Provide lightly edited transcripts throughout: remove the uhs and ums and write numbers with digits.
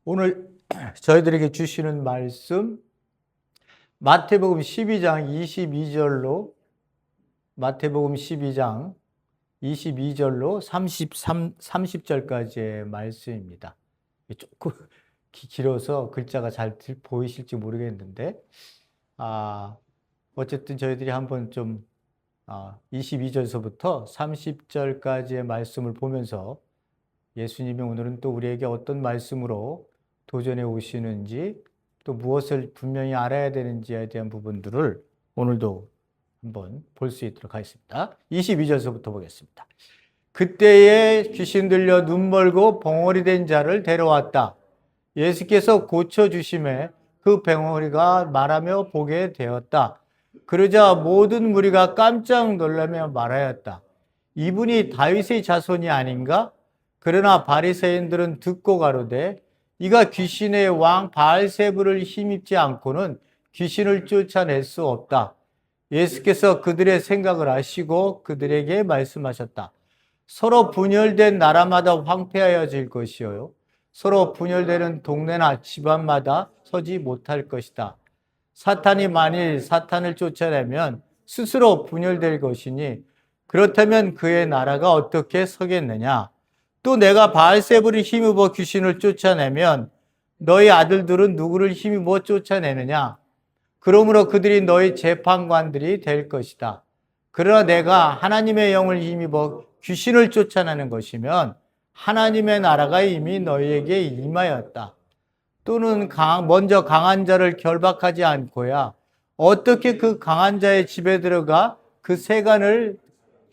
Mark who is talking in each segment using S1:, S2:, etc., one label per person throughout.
S1: 오늘 저희들에게 주시는 말씀 마태복음 12장 22절로 마태복음 12장 22절로 30절까지의 말씀입니다. 조금 길어서 글자가 잘 보이실지 모르겠는데 어쨌든 저희들이 한번 좀 22절서부터 30절까지의 말씀을 보면서 예수님이 오늘은 또 우리에게 어떤 말씀으로 도전해 오시는지 또 무엇을 분명히 알아야 되는지에 대한 부분들을 오늘도 한번 볼 수 있도록 하겠습니다. 22절서부터 보겠습니다. 그때에 귀신 들려 눈 멀고 벙어리 된 자를 데려왔다. 예수께서 고쳐주심에 그 벙어리가 말하며 보게 되었다. 그러자 모든 무리가 깜짝 놀라며 말하였다. 이분이 다윗의 자손이 아닌가? 그러나 바리새인들은 듣고 가로되 이가 귀신의 왕 바알세불을 힘입지 않고는 귀신을 쫓아낼 수 없다. 예수께서 그들의 생각을 아시고 그들에게 말씀하셨다. 서로 분열된 나라마다 황폐하여질 것이요 서로 분열되는 동네나 집안마다 서지 못할 것이다. 사탄이 만일 사탄을 쫓아내면 스스로 분열될 것이니 그렇다면 그의 나라가 어떻게 서겠느냐? 또 내가 바알세불을 힘입어 귀신을 쫓아내면 너희 아들들은 누구를 힘입어 쫓아내느냐? 그러므로 그들이 너희 재판관들이 될 것이다. 그러나 내가 하나님의 영을 힘입어 귀신을 쫓아내는 것이면 하나님의 나라가 이미 너희에게 임하였다. 또는 먼저 강한 자를 결박하지 않고야 어떻게 그 강한 자의 집에 들어가 그 세간을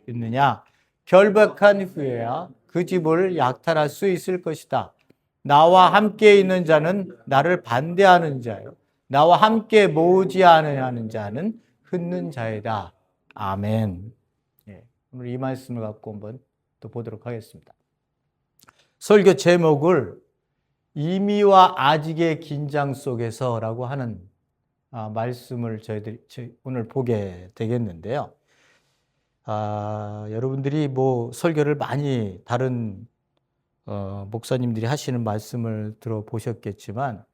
S1: 있느냐? 결박한 후에야 그 집을 약탈할 수 있을 것이다. 나와 함께 있는 자는 나를 반대하는 자요. 나와 함께 모으지 않으려는 자는 흩는 자이다. 아멘. 오늘 이 말씀을 갖고 한번 또 보도록 하겠습니다. 설교 제목을 이미와 아직의 긴장 속에서라고 하는 말씀을 저희들이 오늘 보게 되겠는데요. 여러분들이 뭐 설교를 많이 다른 목사님들이 하시는 말씀을 들어보셨겠지만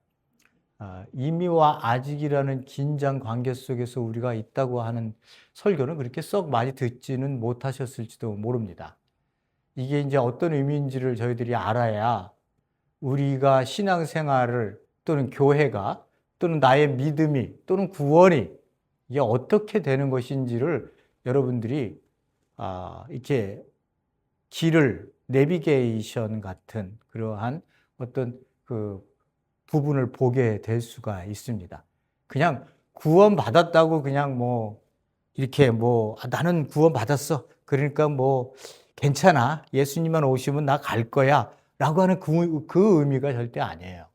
S1: 이미와 아직이라는 긴장 관계 속에서 우리가 있다고 하는 설교는 그렇게 썩 많이 듣지는 못하셨을지도 모릅니다. 이게 이제 어떤 의미인지를 저희들이 알아야 우리가 신앙생활을 또는 교회가 또는 나의 믿음이 또는 구원이 이게 어떻게 되는 것인지를 여러분들이 이렇게 길을 내비게이션 같은 그러한 어떤 그 부분을 보게 될 수가 있습니다. 그냥 구원 받았다고 그냥 뭐 이렇게 뭐 나는 구원 받았어. 그러니까 뭐 괜찮아. 예수님만 오시면 나 갈 거야. 라고 하는 그 의미가 절대 아니에요.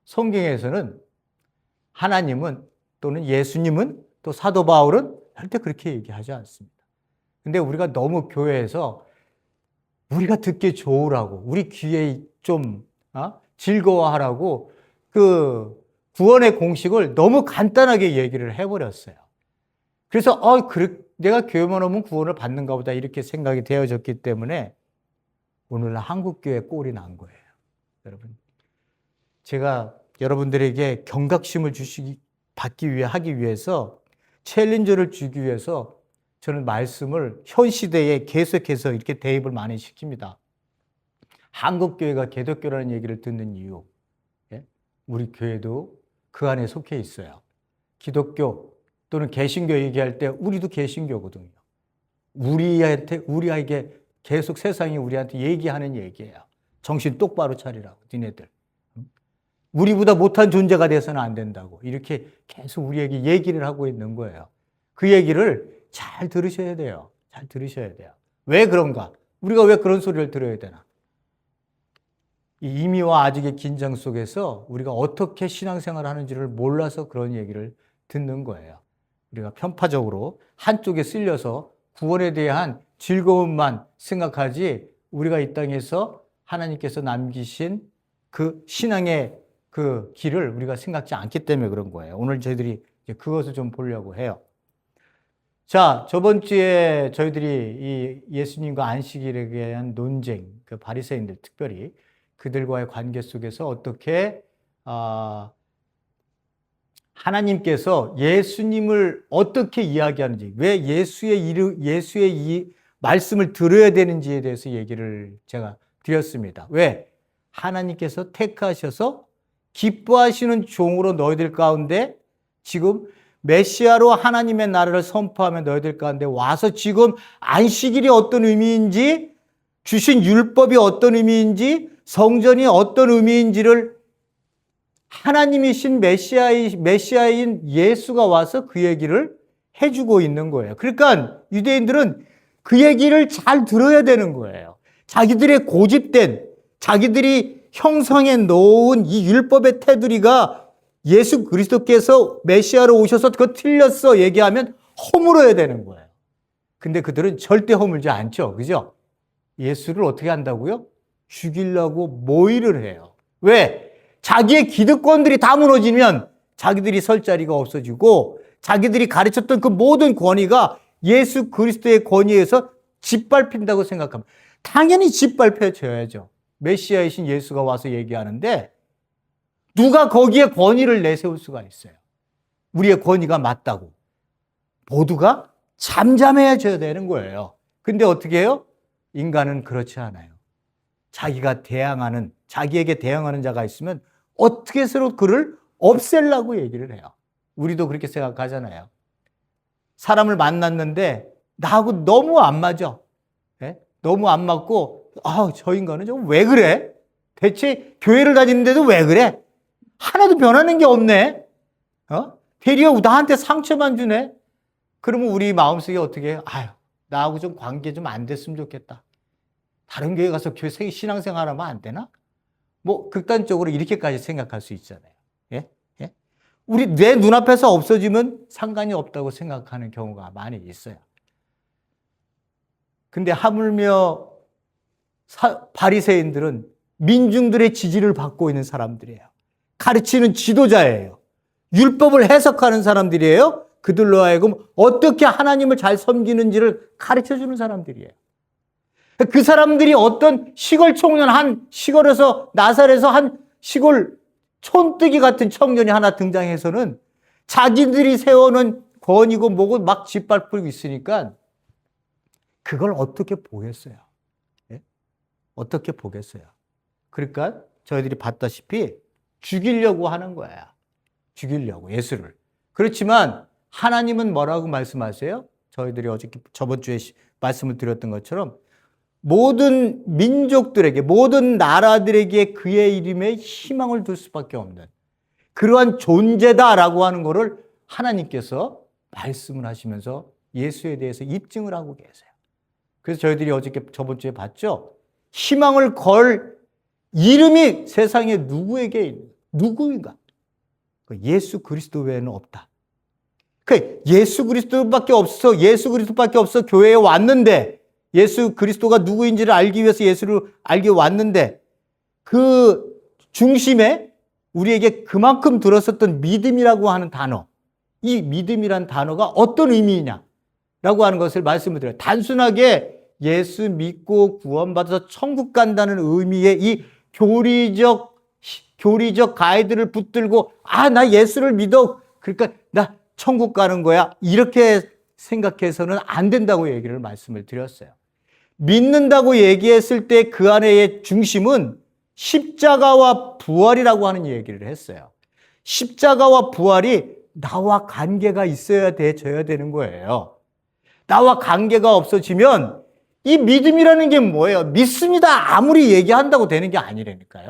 S1: 성경에서는 하나님은 또는 예수님은 또 사도 바울은 절대 그렇게 얘기하지 않습니다. 근데 우리가 너무 교회에서 우리가 듣기 좋으라고 우리 귀에 좀 즐거워하라고 그 구원의 공식을 너무 간단하게 얘기를 해버렸어요. 그래서 내가 교회만 오면 구원을 받는가 보다 이렇게 생각이 되어졌기 때문에 오늘날 한국교회 꼴이 난 거예요. 여러분, 제가 여러분들에게 경각심을 하기 위해서 챌린저를 주기 위해서 저는 말씀을 현 시대에 계속해서 이렇게 대입을 많이 시킵니다. 한국교회가 개독교라는 얘기를 듣는 이유, 우리 교회도 그 안에 속해 있어요. 기독교 또는 개신교 얘기할 때 우리도 개신교거든요. 우리에게 계속 세상이 우리한테 얘기하는 얘기예요. 정신 똑바로 차리라고, 니네들. 우리보다 못한 존재가 돼서는 안 된다고. 이렇게 계속 우리에게 얘기를 하고 있는 거예요. 그 얘기를 잘 들으셔야 돼요. 잘 들으셔야 돼요. 왜 그런가? 우리가 왜 그런 소리를 들어야 되나? 이 이미와 아직의 긴장 속에서 우리가 어떻게 신앙생활을 하는지를 몰라서 그런 얘기를 듣는 거예요. 우리가 편파적으로 한쪽에 쓸려서 구원에 대한 즐거움만 생각하지 우리가 이 땅에서 하나님께서 남기신 그 신앙의 그 길을 우리가 생각지 않기 때문에 그런 거예요. 오늘 저희들이 그것을 좀 보려고 해요. 자, 저번 주에 저희들이 이 예수님과 안식일에 대한 논쟁, 그 바리새인들 특별히 그들과의 관계 속에서 어떻게 하나님께서 예수님을 어떻게 이야기하는지, 왜 예수의 이 말씀을 들어야 되는지에 대해서 얘기를 제가 드렸습니다. 왜? 하나님께서 택하셔서 기뻐하시는 종으로 너희들 가운데 지금 메시아로 하나님의 나라를 선포하며 너희들 가운데 와서 지금 안식일이 어떤 의미인지, 주신 율법이 어떤 의미인지, 성전이 어떤 의미인지를 하나님이신 메시아인 예수가 와서 그 얘기를 해주고 있는 거예요. 그러니까 유대인들은 그 얘기를 잘 들어야 되는 거예요. 자기들의 고집된, 자기들이 형성해 놓은 이 율법의 테두리가 예수 그리스도께서 메시아로 오셔서 그거 틀렸어 얘기하면 허물어야 되는 거예요. 근데 그들은 절대 허물지 않죠. 그죠? 예수를 어떻게 한다고요? 죽이려고 모의를 해요. 왜? 자기의 기득권들이 다 무너지면 자기들이 설 자리가 없어지고 자기들이 가르쳤던 그 모든 권위가 예수 그리스도의 권위에서 짓밟힌다고 생각하면 당연히 짓밟혀져야죠. 메시아이신 예수가 와서 얘기하는데 누가 거기에 권위를 내세울 수가 있어요. 우리의 권위가 맞다고. 모두가 잠잠해져야 되는 거예요. 근데 어떻게 해요? 인간은 그렇지 않아요. 자기에게 대항하는 자가 있으면 어떻게 서로 그를 없애려고 얘기를 해요. 우리도 그렇게 생각하잖아요. 사람을 만났는데 나하고 너무 안 맞아. 네? 너무 안 맞고 저 인간은 좀 왜 그래? 대체 교회를 다니는데도 왜 그래? 하나도 변하는 게 없네. 대리어 나한테 상처만 주네. 그러면 우리 마음속에 어떻게 해요? 나하고 좀 관계 좀 안 됐으면 좋겠다. 다른 교회 가서 신앙생활 하면 안 되나? 뭐 극단적으로 이렇게까지 생각할 수 있잖아요. 예? 예? 우리 내 눈앞에서 없어지면 상관이 없다고 생각하는 경우가 많이 있어요. 근데 하물며 바리새인들은 민중들의 지지를 받고 있는 사람들이에요. 가르치는 지도자예요. 율법을 해석하는 사람들이에요. 그들로 하여금 어떻게 하나님을 잘 섬기는지를 가르쳐주는 사람들이에요. 그 사람들이 어떤 시골 청년, 시골에서 나사렛에서 한 시골 촌뜨기 같은 청년이 하나 등장해서는 자기들이 세워놓은 권위고 뭐고 막 짓밟고 있으니까 그걸 어떻게 보겠어요? 예? 어떻게 보겠어요? 그러니까 저희들이 봤다시피 죽이려고 하는 거야. 죽이려고, 예수를. 그렇지만 하나님은 뭐라고 말씀하세요? 저희들이 저번 주에 말씀을 드렸던 것처럼 모든 민족들에게, 모든 나라들에게 그의 이름에 희망을 둘 수밖에 없는 그러한 존재다라고 하는 것을 하나님께서 말씀을 하시면서 예수에 대해서 입증을 하고 계세요. 그래서 저희들이 저번 주에 봤죠? 희망을 걸 이름이 세상에 누구인가? 예수 그리스도 외에는 없다. 예수 그리스도밖에 없어 교회에 왔는데 예수 그리스도가 누구인지를 알기 위해서 예수를 알기 왔는데 그 중심에 우리에게 그만큼 들었었던 믿음이라고 하는 단어, 이 믿음이란 단어가 어떤 의미냐라고 하는 것을 말씀을 드려요. 단순하게 예수 믿고 구원받아서 천국 간다는 의미의 이 교리적 가이드를 붙들고 나 예수를 믿어. 그러니까 나 천국 가는 거야. 이렇게 생각해서는 안 된다고 말씀을 드렸어요. 믿는다고 얘기했을 때 그 안에의 중심은 십자가와 부활이라고 하는 얘기를 했어요. 십자가와 부활이 나와 관계가 있어야 돼져야 되는 거예요. 나와 관계가 없어지면 이 믿음이라는 게 뭐예요? 믿습니다. 아무리 얘기한다고 되는 게 아니라니까요.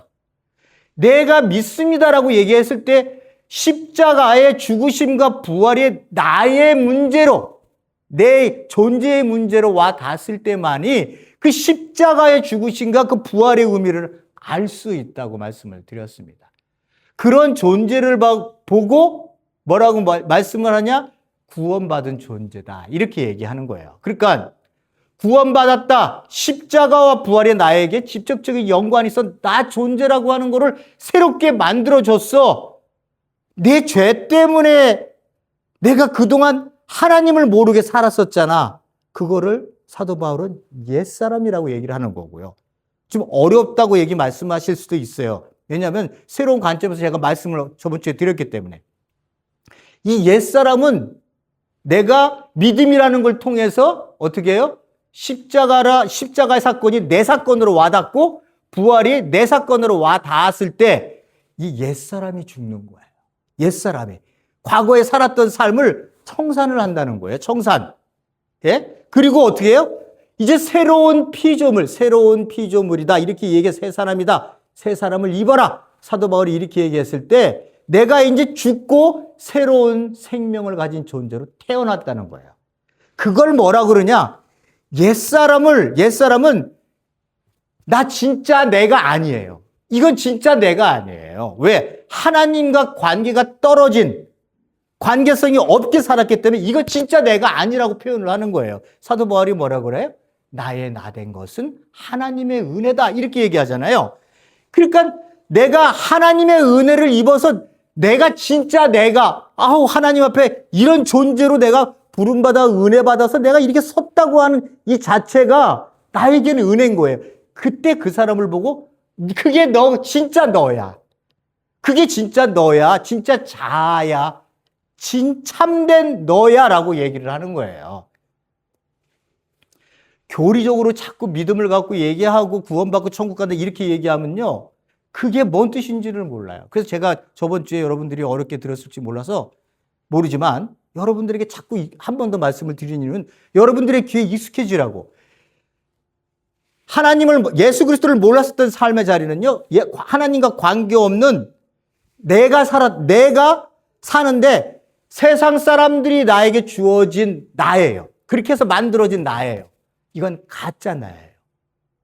S1: 내가 믿습니다라고 얘기했을 때 십자가의 죽으심과 부활이 나의 문제로, 내 존재의 문제로 와 닿았을 때만이 그 십자가의 죽으심과 그 부활의 의미를 알 수 있다고 말씀을 드렸습니다. 그런 존재를 보고 뭐라고 말씀을 하냐? 구원받은 존재다. 이렇게 얘기하는 거예요. 그러니까 구원받았다. 십자가와 부활이 나에게 직접적인 연관이 있어. 나 존재라고 하는 거를 새롭게 만들어줬어. 내 죄 때문에 내가 그동안 하나님을 모르게 살았었잖아. 그거를 사도 바울은 옛사람이라고 얘기를 하는 거고요.
S2: 좀 어렵다고 말씀하실 수도 있어요. 왜냐하면 새로운 관점에서 제가 말씀을 저번 주에 드렸기 때문에. 이 옛사람은 내가 믿음이라는 걸 통해서 어떻게 해요? 십자가의 사건이 내 사건으로 와닿고 부활이 내 사건으로 와닿았을 때 이 옛사람이 죽는 거예요. 옛사람이. 과거에 살았던 삶을 청산을 한다는 거예요. 청산. 예? 그리고 어떻게 해요? 이제 새로운 피조물이다. 이렇게 얘기해. 새 사람이다. 새 사람을 입어라. 사도 바울이 이렇게 얘기했을 때 내가 이제 죽고 새로운 생명을 가진 존재로 태어났다는 거예요. 그걸 뭐라 그러냐? 옛사람은 나 진짜 내가 아니에요. 이건 진짜 내가 아니에요. 왜? 하나님과 관계가 떨어진, 관계성이 없게 살았기 때문에 이거 진짜 내가 아니라고 표현을 하는 거예요. 사도 바울이 뭐라 그래요? 나의 나 된 것은 하나님의 은혜다. 이렇게 얘기하잖아요. 그러니까 내가 하나님의 은혜를 입어서 내가 진짜 하나님 앞에 이런 존재로 내가 부름받아 은혜 받아서 내가 이렇게 섰다고 하는 이 자체가 나에게는 은혜인 거예요. 그때 그 사람을 보고 그게 진짜 너야. 그게 진짜 너야. 진짜 자아야. 참된 너야 라고 얘기를 하는 거예요. 교리적으로 자꾸 믿음을 갖고 얘기하고 구원받고 천국 간다 이렇게 얘기하면요. 그게 뭔 뜻인지를 몰라요. 그래서 제가 저번 주에 여러분들이 어렵게 들었을지 모르지만 여러분들에게 자꾸 한 번 더 말씀을 드리는 이유는 여러분들의 귀에 익숙해지라고. 예수 그리스도를 몰랐었던 삶의 자리는요, 하나님과 관계없는 내가 사는데 세상 사람들이 나에게 주어진 나예요. 그렇게 해서 만들어진 나예요. 이건 가짜 나예요.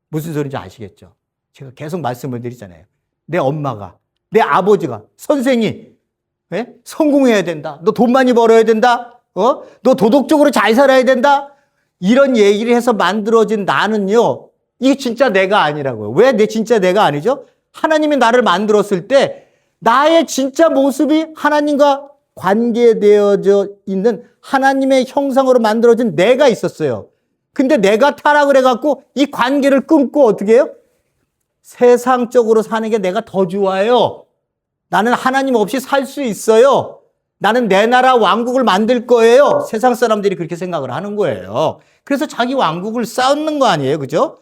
S2: 무슨 소리인지 아시겠죠? 제가 계속 말씀을 드리잖아요. 내 엄마가, 내 아버지가, 선생이, 예? 성공해야 된다. 너 돈 많이 벌어야 된다. 너 도덕적으로 잘 살아야 된다. 이런 얘기를 해서 만들어진 나는요, 이게 진짜 내가 아니라고요. 왜 진짜 내가 아니죠? 하나님이 나를 만들었을 때 나의 진짜 모습이 하나님과 관계되어져 있는 하나님의 형상으로 만들어진 내가 있었어요. 근데 내가 타락을 해갖고 이 관계를 끊고 어떻게 해요? 세상적으로 사는 게 내가 더 좋아요. 나는 하나님 없이 살 수 있어요. 나는 내 나라 왕국을 만들 거예요. 세상 사람들이 그렇게 생각을 하는 거예요. 그래서 자기 왕국을 쌓는 거 아니에요. 그죠?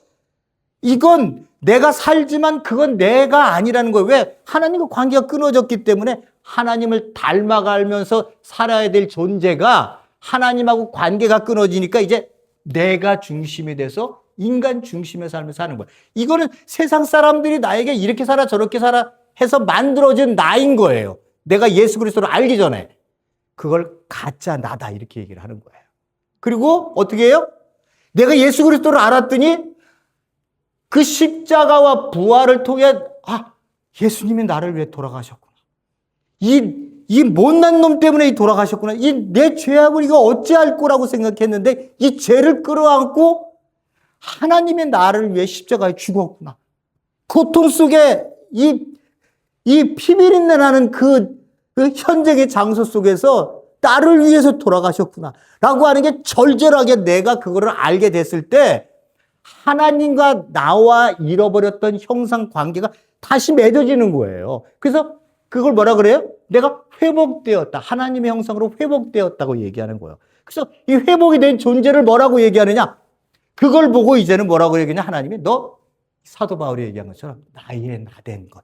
S2: 이건 내가 살지만 그건 내가 아니라는 거예요. 왜? 하나님과 관계가 끊어졌기 때문에 하나님을 닮아가면서 살아야 될 존재가 하나님하고 관계가 끊어지니까 이제 내가 중심이 돼서 인간 중심의 삶을 사는 거예요. 이거는 세상 사람들이 나에게 이렇게 살아 저렇게 살아 해서 만들어진 나인 거예요. 내가 예수 그리스도를 알기 전에. 그걸 가짜 나다 이렇게 얘기를 하는 거예요. 그리고 어떻게 해요? 내가 예수 그리스도를 알았더니 그 십자가와 부활을 통해 예수님이 나를 위해 돌아가셨구나. 이 못난 놈 때문에 돌아가셨구나. 이 내 죄악을 이거 어찌할 거라고 생각했는데 이 죄를 끌어안고 하나님의 나를 위해 십자가에 죽었구나. 고통 속에 이 피비린내 나는 그 현장의 장소 속에서 나를 위해서 돌아가셨구나. 라고 하는 게 절절하게 내가 그거를 알게 됐을 때 하나님과 나와 잃어버렸던 형상 관계가 다시 맺어지는 거예요. 그래서 그걸 뭐라 그래요? 내가 회복되었다. 하나님의 형상으로 회복되었다고 얘기하는 거예요. 그래서 이 회복이 된 존재를 뭐라고 얘기하느냐? 그걸 보고 이제는 뭐라고 얘기하냐? 하나님이 너 사도 바울이 얘기한 것처럼 나의 나 된 것.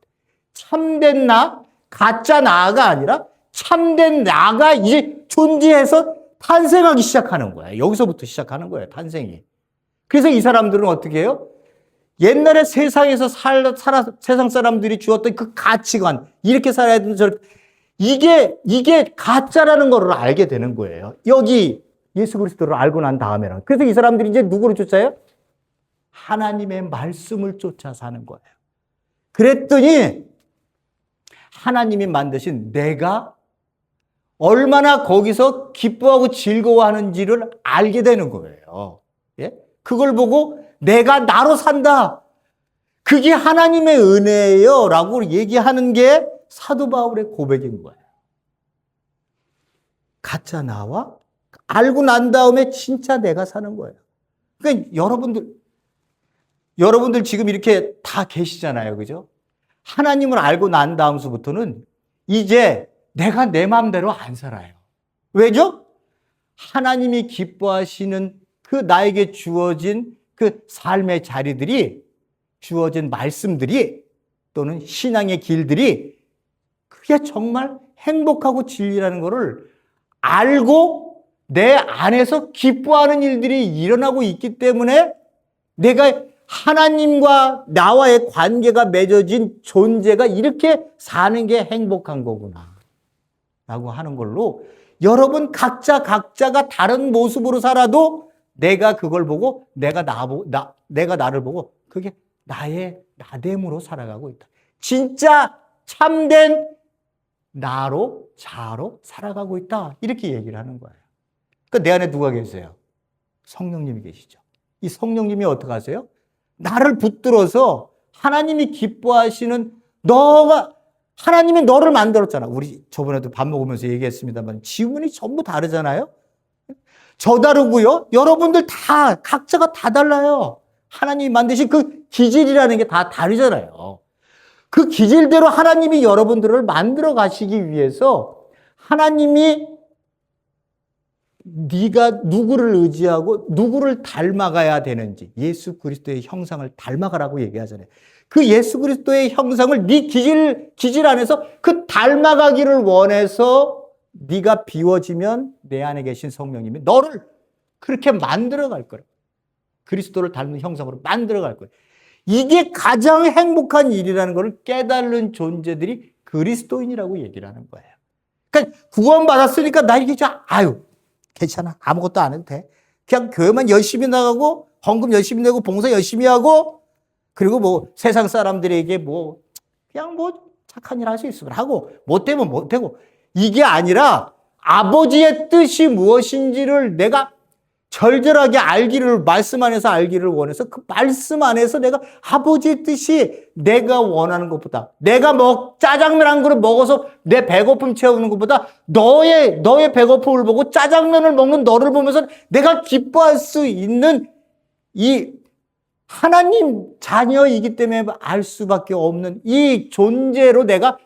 S2: 참된 나, 가짜 나가 아니라 참된 나가 이제 존재해서 탄생하기 시작하는 거야. 여기서부터 시작하는 거예요. 탄생이. 그래서 이 사람들은 어떻게 해요? 옛날에 세상에서 세상 사람들이 주었던 그 가치관, 이렇게 살아야 되는 이게 가짜라는 걸 알게 되는 거예요. 여기 예수 그리스도를 알고 난 다음에는. 그래서 이 사람들이 이제 누구를 쫓아요? 하나님의 말씀을 쫓아 사는 거예요. 그랬더니 하나님이 만드신 내가 얼마나 거기서 기뻐하고 즐거워하는지를 알게 되는 거예요. 예? 그걸 보고 내가 나로 산다. 그게 하나님의 은혜예요. 라고 얘기하는 게 사도 바울의 고백인 거예요. 가짜 나와 알고 난 다음에 진짜 내가 사는 거예요. 그러니까 여러분들 여러분들 지금 이렇게 다 계시잖아요. 그죠? 하나님을 알고 난 다음서부터는 이제 내가 내 마음대로 안 살아요. 왜죠? 하나님이 기뻐하시는 그 나에게 주어진 그 삶의 자리들이, 주어진 말씀들이, 또는 신앙의 길들이 그게 정말 행복하고 진리라는 것을 알고 내 안에서 기뻐하는 일들이 일어나고 있기 때문에 내가 하나님과 나와의 관계가 맺어진 존재가 이렇게 사는 게 행복한 거구나 라고 하는 걸로, 여러분 각자가 다른 모습으로 살아도 내가 그걸 보고 내가 나를 보고 그게 나의 나됨으로 살아가고 있다. 진짜 참된 나로, 자로 살아가고 있다. 이렇게 얘기를 하는 거예요. 그러니까 내 안에 누가 계세요? 성령님이 계시죠. 이 성령님이 어떻게 하세요? 나를 붙들어서 하나님이 기뻐하시는 하나님이 너를 만들었잖아. 우리 저번에도 밥 먹으면서 얘기했습니다만 지문이 전부 다르잖아요. 저 다르고요. 여러분들 다 각자가 다 달라요. 하나님이 만드신 그 기질이라는 게 다 다르잖아요. 그 기질대로 하나님이 여러분들을 만들어 가시기 위해서 하나님이 네가 누구를 의지하고 누구를 닮아가야 되는지, 예수 그리스도의 형상을 닮아가라고 얘기하잖아요. 그 예수 그리스도의 형상을 네 기질 안에서 그 닮아가기를 원해서 네가 비워지면 내 안에 계신 성령님이 너를 그렇게 만들어 갈 거예요. 그리스도를 닮은 형상으로 만들어 갈 거예요. 이게 가장 행복한 일이라는 것을 깨달은 존재들이 그리스도인이라고 얘기를 하는 거예요. 그러니까 구원받았으니까 나 이게 괜찮아. 아무것도 안 해도 돼. 그냥 교회만 열심히 나가고 헌금 열심히 내고 봉사 열심히 하고, 그리고 뭐 세상 사람들에게 그냥 착한 일 할 수 있으면 하고 못되면 못되고, 이게 아니라 아버지의 뜻이 무엇인지를 내가 절절하게 말씀 안에서 알기를 원해서 그 말씀 안에서 내가 아버지의 뜻이 내가 원하는 것보다, 내가 짜장면 한 그릇 먹어서 내 배고픔 채우는 것보다 너의 배고픔을 보고 짜장면을 먹는 너를 보면서 내가 기뻐할 수 있는 이 하나님 자녀이기 때문에 알 수밖에 없는 이 존재로 내가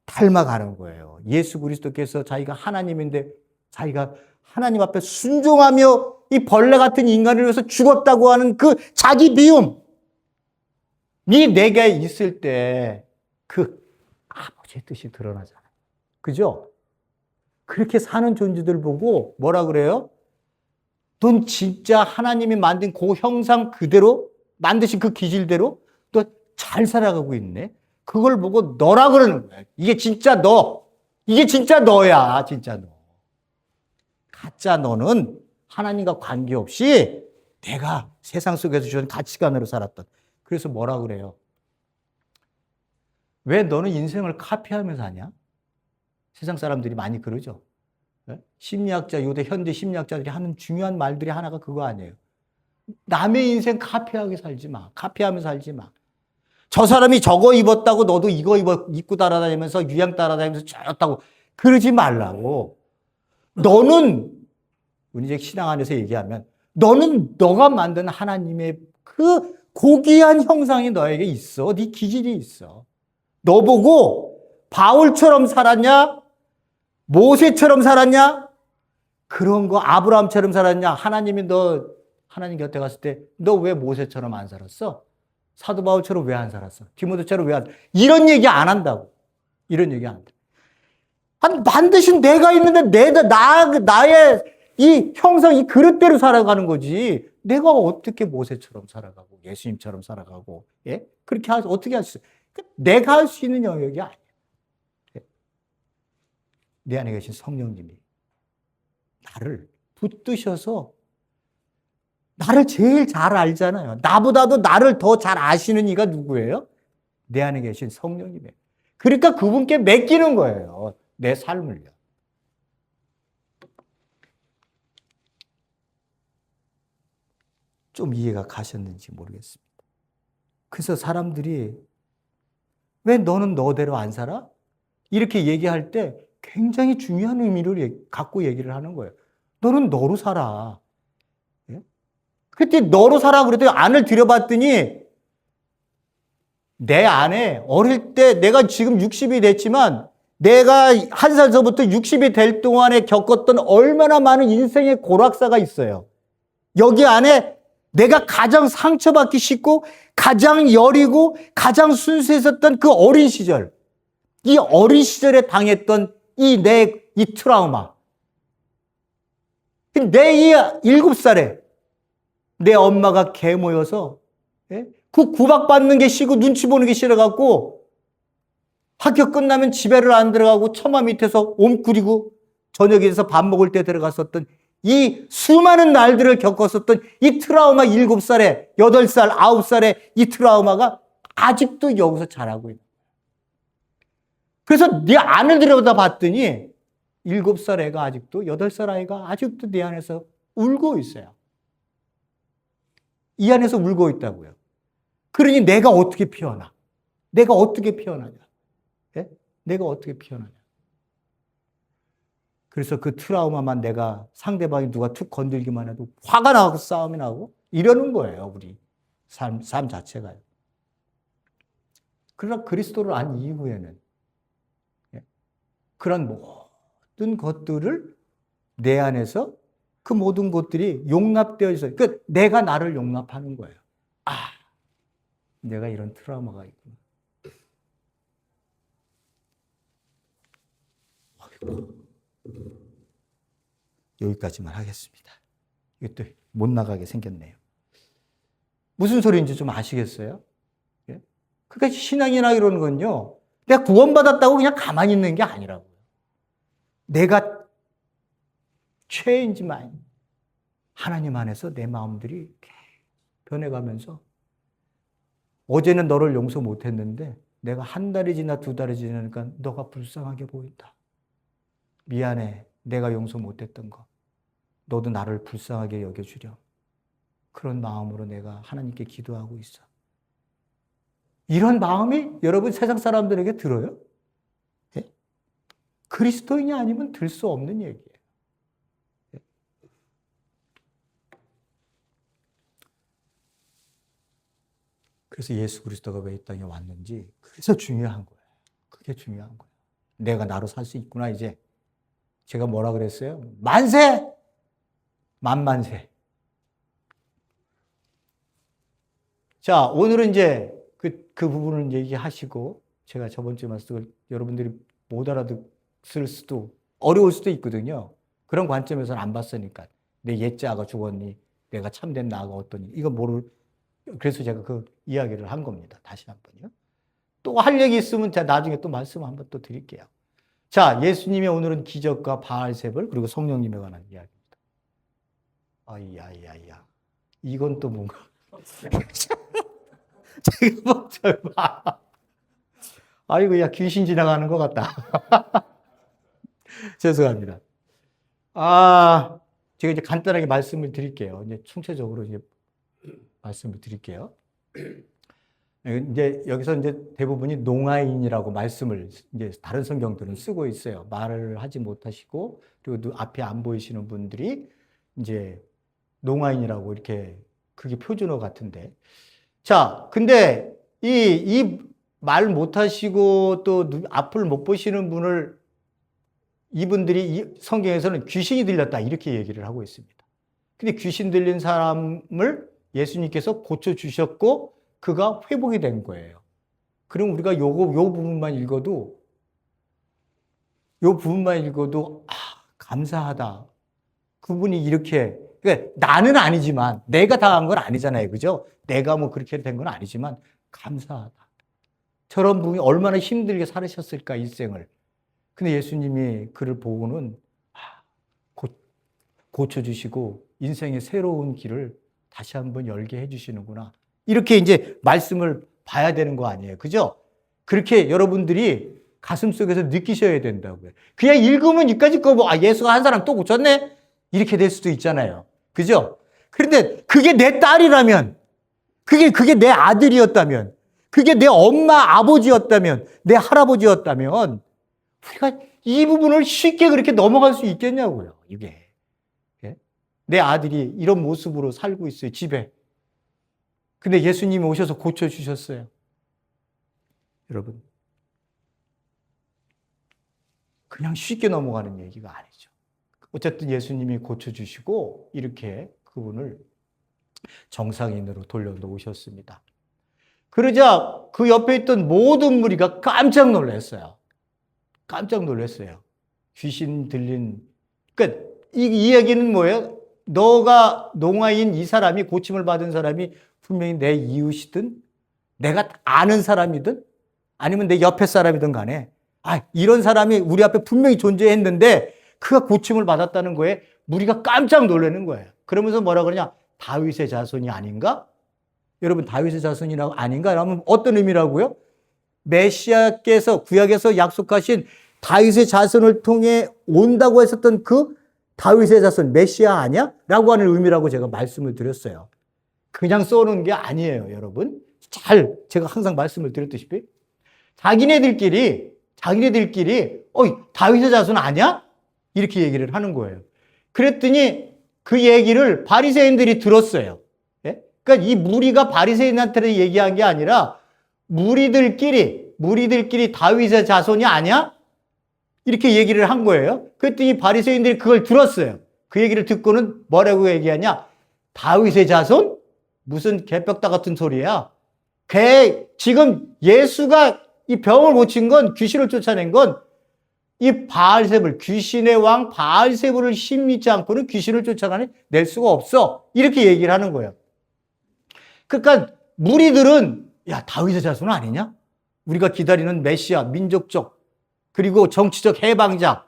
S2: 닮아가는 거예요. 예수 그리스도께서 자기가 하나님인데 자기가 하나님 앞에 순종하며 이 벌레 같은 인간을 위해서 죽었다고 하는 그 자기 비움이 내게 있을 때 그 아버지의 뜻이 드러나잖아요. 그죠? 그렇게 사는 존재들 보고 뭐라 그래요? 넌 진짜 하나님이 만든 그 형상 그대로, 만드신 그 기질대로 또 잘 살아가고 있네. 그걸 보고 너라 그러는 거야. 이게 진짜 너. 이게 진짜 너야. 진짜 너. 가짜 너는 하나님과 관계없이 내가 세상 속에서 주는 가치관으로 살았던. 그래서 뭐라 그래요? 왜 너는 인생을 카피하면서 사냐? 세상 사람들이 많이 그러죠. 요새 현대 심리학자들이 하는 중요한 말들이 하나가 그거 아니에요. 남의 인생 카피하게 살지 마. 카피하면서 살지 마. 저 사람이 저거 입었다고 너도 이거 입고 따라다니면서 유행 따라다니면서 저렇다고 그러지 말라고. 너는, 우리 이제 신앙 안에서 얘기하면, 너는 너가 만든 하나님의 그 고귀한 형상이 너에게 있어. 네 기질이 있어. 너 보고 바울처럼 살았냐? 모세처럼 살았냐? 그런 거 아브라함처럼 살았냐? 하나님이 하나님 곁에 갔을 때 너 왜 모세처럼 안 살았어? 사도 바울처럼 왜 안 살았어? 디모데처럼 왜 안 살았어? 이런 얘기 안 한다고. 이런 얘기 안 한다. 만드신 내가 있는데 나의 이 형상, 이 그릇대로 살아가는 거지. 내가 어떻게 모세처럼 살아가고 예수님처럼 살아가고, 예? 그렇게 어떻게 할 수 있어? 내가 할 수 있는 영역이 아니야. 내 안에 계신 성령님이 나를 붙드셔서, 나를 제일 잘 알잖아요. 나보다도 나를 더 잘 아시는 이가 누구예요? 내 안에 계신 성령님이에요. 그러니까 그분께 맡기는 거예요. 내 삶을요. 좀 이해가 가셨는지 모르겠습니다. 그래서 사람들이 왜 너는 너대로 안 살아? 이렇게 얘기할 때 굉장히 중요한 의미를 갖고 얘기를 하는 거예요. 너는 너로 살아. 예? 그때 너로 살아 그랬더니 안을 들여봤더니 내 안에 어릴 때 내가 지금 60이 됐지만 내가 1살서부터 60이 될 동안에 겪었던 얼마나 많은 인생의 고락사가 있어요. 여기 안에 내가 가장 상처받기 쉽고 가장 여리고 가장 순수했었던 그 어린 시절, 이 어린 시절에 당했던 이 트라우마. 내 이 7살에 내 엄마가 개 모여서 그 구박받는 게 싫고 눈치 보는 게 싫어갖고 학교 끝나면 집에를 안 들어가고 처마 밑에서 옴꾸리고 저녁에서 밥 먹을 때 들어갔었던 이 수많은 날들을 겪었었던 이 트라우마 7살에 8살, 9살에 이 트라우마가 아직도 여기서 자라고 있는 거예요. 그래서 네 안을 들여다 봤더니 7살 애가 아직도 8살 아이가 아직도 내 안에서 울고 있어요. 이 안에서 울고 있다고요. 그러니 내가 어떻게 피어나? 내가 어떻게 피어나냐? 예? 내가 어떻게 피어나냐? 그래서 그 트라우마만 내가 상대방이 누가 툭 건들기만 해도 화가 나고 싸움이 나고 이러는 거예요. 우리 삶 자체가요. 그러나 그리스도를 안 이후에는 그런 모든 것들을 내 안에서 그 모든 것들이 용납되어 있어요. 그러니까 내가 나를 용납하는 거예요. 아, 내가 이런 트라우마가 있구나. 여기까지만 하겠습니다. 이것도 못 나가게 생겼네요. 무슨 소리인지 좀 아시겠어요? 예? 그러니까 신앙이나 이런 건요, 내가 구원받았다고 그냥 가만히 있는 게 아니라고요. 내가 죄인지만 하나님 안에서 내 마음들이 변해가면서 어제는 너를 용서 못했는데 내가 한 달이 지나 2달이 지나니까 너가 불쌍하게 보인다. 미안해. 내가 용서 못했던 거. 너도 나를 불쌍하게 여겨주렴. 그런 마음으로 내가 하나님께 기도하고 있어. 이런 마음이 여러분 세상 사람들에게 들어요? 예? 그리스도인이 아니면 들 수 없는 얘기예요. 예? 그래서 예수 그리스도가 왜 이 땅에 왔는지 그래서 중요한 거예요. 그게 중요한 거예요. 내가 나로 살 수 있구나 이제. 제가 뭐라 그랬어요? 만세! 만만세. 자, 오늘은 이제 그 부분을 얘기하시고 제가 저번 주에 말씀을 여러분들이 못 알아듣을 수도 어려울 수도 있거든요. 그런 관점에서는 안 봤으니까. 내 옛자가 죽었니? 내가 참된 나가 어떠니? 이거 그래서 제가 그 이야기를 한 겁니다. 다시 한 번요. 또 할 얘기 있으면 제가 나중에 또 말씀 한번 또 드릴게요. 자, 예수님의 오늘은 기적과 바알세불 그리고 성령님에 관한 이야기입니다. 아이야. 이건 또 뭔가. 아이고, 야, 귀신 지나가는 것 같다. 죄송합니다. 제가 이제 간단하게 말씀을 드릴게요. 이제 총체적으로 이제 말씀을 드릴게요. 이제 여기서 이제 대부분이 농아인이라고 말씀을 이제 다른 성경들은 쓰고 있어요. 말을 하지 못하시고 그리고 앞에 안 보이시는 분들이 이제 농아인이라고 이렇게 그게 표준어 같은데. 자, 근데 이 말 못하시고 또 앞을 못 보시는 분을 이분들이 이 성경에서는 귀신이 들렸다 이렇게 얘기를 하고 있습니다. 근데 귀신 들린 사람을 예수님께서 고쳐주셨고 그가 회복이 된 거예요. 그럼 우리가 요 부분만 읽어도 감사하다. 그분이 이렇게, 그러니까 나는 아니지만, 내가 당한 건 아니잖아요. 그죠? 내가 뭐 그렇게 된 건 아니지만, 감사하다. 저런 분이 얼마나 힘들게 살으셨을까, 일생을. 근데 예수님이 그를 보고는, 고쳐주시고, 인생의 새로운 길을 다시 한번 열게 해주시는구나. 이렇게 이제 말씀을 봐야 되는 거 아니에요. 그죠? 그렇게 여러분들이 가슴 속에서 느끼셔야 된다고요. 그냥 읽으면 여기까지 거 예수가 한 사람 또 고쳤네? 이렇게 될 수도 있잖아요. 그죠? 그런데 그게 내 딸이라면, 그게 내 아들이었다면, 그게 내 엄마, 아버지였다면, 내 할아버지였다면, 우리가 이 부분을 쉽게 그렇게 넘어갈 수 있겠냐고요, 이게. 예? 내 아들이 이런 모습으로 살고 있어요, 집에. 근데 예수님이 오셔서 고쳐주셨어요. 여러분, 그냥 쉽게 넘어가는 얘기가 아니죠. 어쨌든 예수님이 고쳐주시고 이렇게 그분을 정상인으로 돌려놓으셨습니다. 그러자 그 옆에 있던 모든 무리가 깜짝 놀랐어요. 깜짝 놀랐어요. 귀신 들린, 그러니까 이 얘기는 뭐예요? 너가 농아인 이 사람이, 고침을 받은 사람이 분명히 내 이웃이든 내가 아는 사람이든 아니면 내 옆에 사람이든 간에 이런 사람이 우리 앞에 분명히 존재했는데 그가 고침을 받았다는 거에 무리가 깜짝 놀라는 거예요. 그러면서 뭐라 그러냐? 다윗의 자손이 아닌가? 여러분, 다윗의 자손이라고 아닌가? 라면 어떤 의미라고요? 메시아께서 구약에서 약속하신 다윗의 자손을 통해 온다고 했었던 그 다윗의 자손 메시아 아니야? 라고 하는 의미라고 제가 말씀을 드렸어요. 그냥 써놓은 게 아니에요, 여러분. 제가 항상 말씀을 드렸듯이 자기네들끼리 다윗의 자손 아니야? 이렇게 얘기를 하는 거예요. 그랬더니 그 얘기를 바리새인들이 들었어요. 예? 그러니까 이 무리가 바리새인한테 얘기한 게 아니라 무리들끼리 다윗의 자손이 아니야? 이렇게 얘기를 한 거예요. 그랬더니 바리새인들이 그걸 들었어요. 그 얘기를 듣고는 뭐라고 얘기하냐? 다윗의 자손? 무슨 개벽다 같은 소리야. 지금 예수가 이 병을 고친 건, 귀신을 쫓아낸 건 이 바알세불, 귀신의 왕 바알세불을 힘입지 않고는 귀신을 쫓아낼 수가 없어. 이렇게 얘기를 하는 거예요. 그러니까 무리들은 다윗의 자손은 아니냐? 우리가 기다리는 메시아, 민족적, 그리고 정치적 해방자,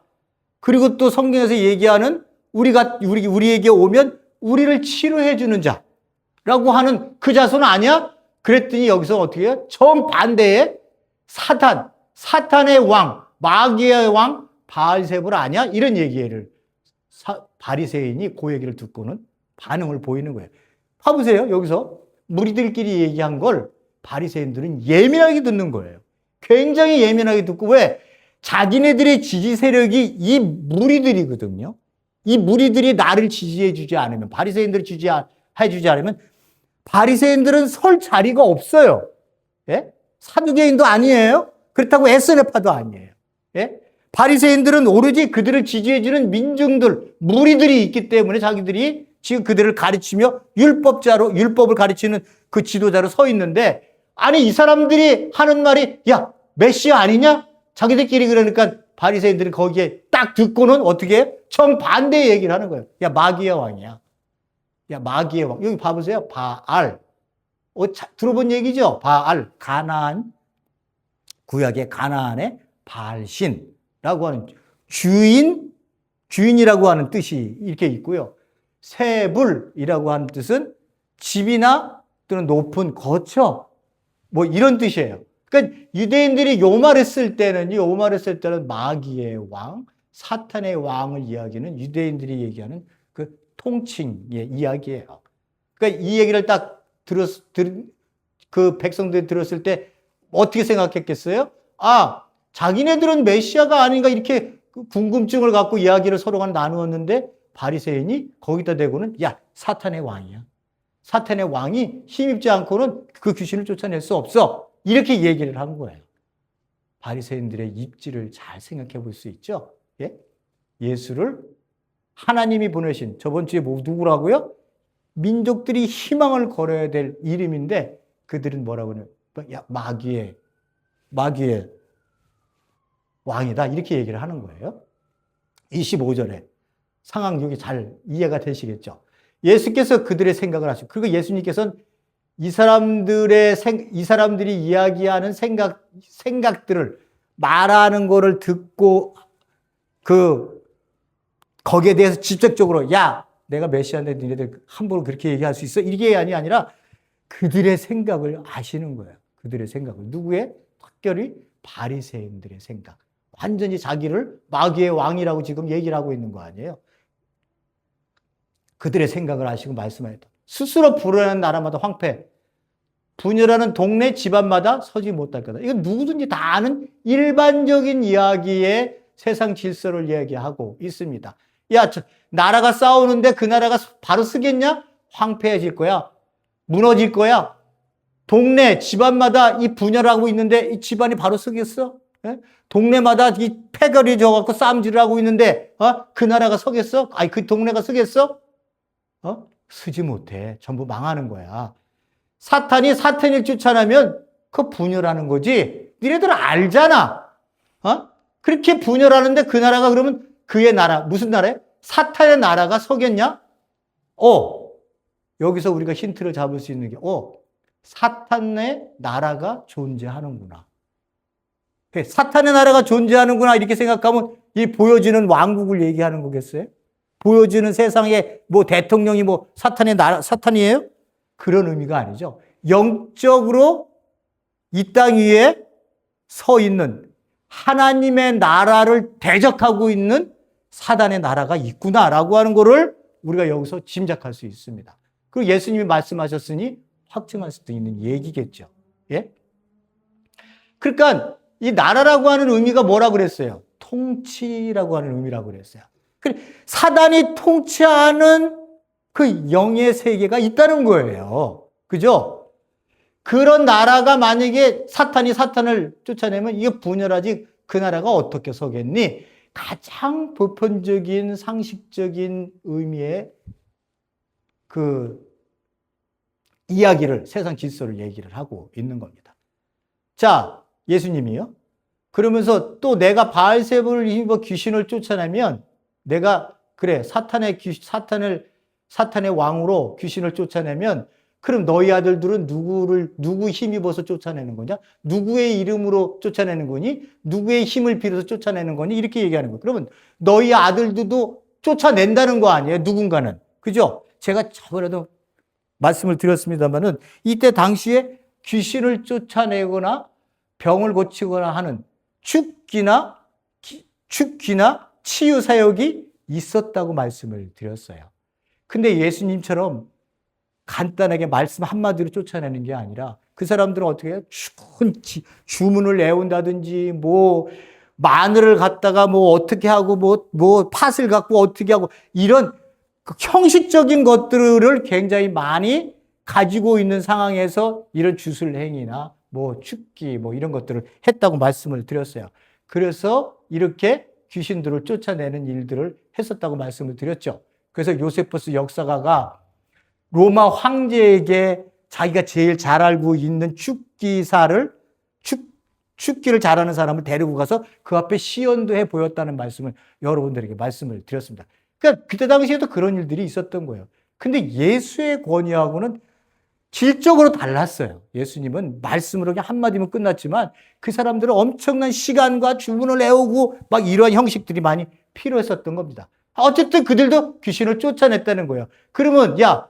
S2: 그리고 또 성경에서 얘기하는 우리에게 오면 우리를 치료해 주는 자라고 하는 그 자손은 아니야? 그랬더니 여기서 어떻게 해요? 정반대의 사탄의 왕, 마귀의 왕 바알세불 아니야? 이런 얘기를 바리새인이 그 얘기를 듣고는 반응을 보이는 거예요. 봐보세요. 여기서 무리들끼리 얘기한 걸 바리새인들은 예민하게 듣는 거예요. 굉장히 예민하게 듣고, 왜? 자기네들의 지지 세력이 이 무리들이거든요. 이 무리들이 나를 지지해 주지 않으면, 바리새인들을 지지해 주지 않으면 바리새인들은 설 자리가 없어요. 예? 사두개인도 아니에요. 그렇다고 에스네파도 아니에요. 예? 바리새인들은 오로지 그들을 지지해주는 민중들, 무리들이 있기 때문에 자기들이 지금 그들을 가르치며 율법을 가르치는 그 지도자로 서 있는데, 아니 이 사람들이 하는 말이 메시아 아니냐? 자기들끼리 그러니까 바리새인들이 거기에 딱 듣고는 어떻게 해? 정반대의 얘기를 하는 거예요. 마귀의 왕이야. 마귀의 왕. 여기 봐보세요. 바알. 들어본 얘기죠? 바알. 가나안. 구약의 가나안의 바알신라고 하는 주인이라고 하는 뜻이 이렇게 있고요. 세불이라고 하는 뜻은 집이나 또는 높은 거처, 뭐 이런 뜻이에요. 그러니까 유대인들이 요 말을 쓸 때는 마귀의 왕, 사탄의 왕을 이야기하는, 유대인들이 얘기하는 그 통칭의 이야기예요. 그러니까 이 얘기를 딱 그 백성들이 들었을 때 어떻게 생각했겠어요? 자기네들은 메시아가 아닌가 이렇게 궁금증을 갖고 이야기를 서로가 나누었는데, 바리새인이 거기다 대고는 사탄의 왕이야. 사탄의 왕이 힘입지 않고는 그 귀신을 쫓아낼 수 없어. 이렇게 얘기를 한 거예요. 바리새인들의 입지를 잘 생각해 볼 수 있죠. 예? 예수를 하나님이 보내신, 저번 주에 누구라고요? 민족들이 희망을 걸어야 될 이름인데 그들은 뭐라고 하냐? 마귀의 왕이다. 이렇게 얘기를 하는 거예요. 25절에 상황력이 잘 이해가 되시겠죠. 예수께서 그들의 생각을 하시고, 그리고 예수님께서는 이 사람들이 이야기하는 생각들을 말하는 거를 듣고 거기에 대해서 직접적으로 내가 메시아인데 니네들 함부로 그렇게 얘기할 수 있어? 이게 아니라 그들의 생각을 아시는 거예요. 그들의 생각을. 누구의? 특별히 바리새인들의 생각. 완전히 자기를 마귀의 왕이라고 지금 얘기를 하고 있는 거 아니에요. 그들의 생각을 아시고 말씀하였다. 스스로 불어나는 나라마다 황폐, 분열하는 동네 집안마다 서지 못할 거다. 이건 누구든지 다 아는 일반적인 이야기의 세상 질서를 이야기하고 있습니다. 야, 나라가 싸우는데 그 나라가 바로 쓰겠냐? 황폐해질 거야. 무너질 거야. 동네, 집안마다 이 분열하고 있는데 이 집안이 바로 서겠어? 예? 동네마다 이 패거리 져갖고 싸움질을 하고 있는데, 그 나라가 서겠어? 아니, 그 동네가 서겠어? 서지 못해. 전부 망하는 거야. 사탄이 사탄을 쫓아내면 그 분열하는 거지. 니네들 알잖아. 그렇게 분열하는데 그 나라가 그러면 그의 나라, 무슨 나라에? 사탄의 나라가 서겠냐? 여기서 우리가 힌트를 잡을 수 있는 게, 사탄의 나라가 존재하는구나. 사탄의 나라가 존재하는구나 이렇게 생각하면 이 보여지는 왕국을 얘기하는 거겠어요? 보여지는 세상에 뭐 대통령이 뭐 사탄의 나라, 사탄이에요? 그런 의미가 아니죠. 영적으로 이 땅 위에 서 있는 하나님의 나라를 대적하고 있는 사단의 나라가 있구나라고 하는 거를 우리가 여기서 짐작할 수 있습니다. 그리고 예수님이 말씀하셨으니 확증할 수도 있는 얘기겠죠. 예? 그러니까 이 나라라고 하는 의미가 뭐라고 그랬어요? 통치라고 하는 의미라고 그랬어요. 사단이 통치하는 그 영의 세계가 있다는 거예요. 그죠? 그런 나라가 만약에 사탄이 사탄을 쫓아내면 이게 분열하지 그 나라가 어떻게 서겠니? 가장 보편적인 상식적인 의미의 그 이야기를, 세상 질서를 얘기를 하고 있는 겁니다. 자, 예수님이요. 그러면서 또 내가 바알세불을 힘입어 귀신을 쫓아내면 내가 그래 사탄의 왕으로 귀신을 쫓아내면 그럼 너희 아들들은 누구 힘입어서 쫓아내는 거냐? 누구의 이름으로 쫓아내는 거니? 누구의 힘을 빌어서 쫓아내는 거니? 이렇게 얘기하는 거예요. 그러면 너희 아들들도 쫓아낸다는 거 아니에요? 누군가는. 그죠? 제가 저번에도 말씀을 드렸습니다만은 이때 당시에 귀신을 쫓아내거나 병을 고치거나 하는 축기나 치유 사역이 있었다고 말씀을 드렸어요. 근데 예수님처럼 간단하게 말씀 한마디로 쫓아내는 게 아니라 그 사람들은 어떻게 해요? 주문을 외운다든지 뭐 마늘을 갖다가 뭐 어떻게 하고 뭐 팥을 갖고 어떻게 하고 이런 그 형식적인 것들을 굉장히 많이 가지고 있는 상황에서 이런 주술 행위나 뭐 축기 뭐 이런 것들을 했다고 말씀을 드렸어요. 그래서 이렇게 귀신들을 쫓아내는 일들을 했었다고 말씀을 드렸죠. 그래서 요세푸스 역사가가 로마 황제에게 자기가 제일 잘 알고 있는 축기를 잘하는 사람을 데리고 가서 그 앞에 시연도 해 보였다는 말씀을 여러분들에게 말씀을 드렸습니다. 그러니까 그때 당시에도 그런 일들이 있었던 거예요. 근데 예수의 권위하고는 질적으로 달랐어요. 예수님은 말씀으로 그냥 한마디면 끝났지만 그 사람들은 엄청난 시간과 주문을 외우고 막 이러한 형식들이 많이 필요했었던 겁니다. 어쨌든 그들도 귀신을 쫓아냈다는 거예요. 그러면 야,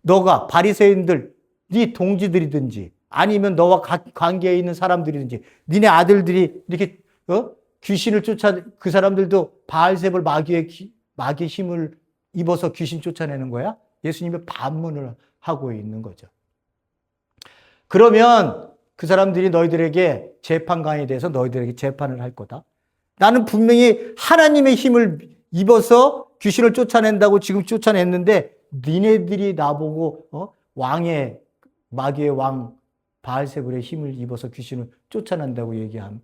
S2: 너가 바리새인들, 네 동지들이든지 아니면 너와 관계에 있는 사람들이든지 니네 아들들이 이렇게 귀신을 그 사람들도 바알세불 마귀의 힘을 입어서 귀신 쫓아내는 거야? 예수님이 반문을 하고 있는 거죠. 그러면 그 사람들이 너희들에게 재판관에 대해서 너희들에게 재판을 할 거다. 나는 분명히 하나님의 힘을 입어서 귀신을 쫓아낸다고 지금 쫓아냈는데 니네들이 나보고 마귀의 왕 바알세불의 힘을 입어서 귀신을 쫓아낸다고 얘기하면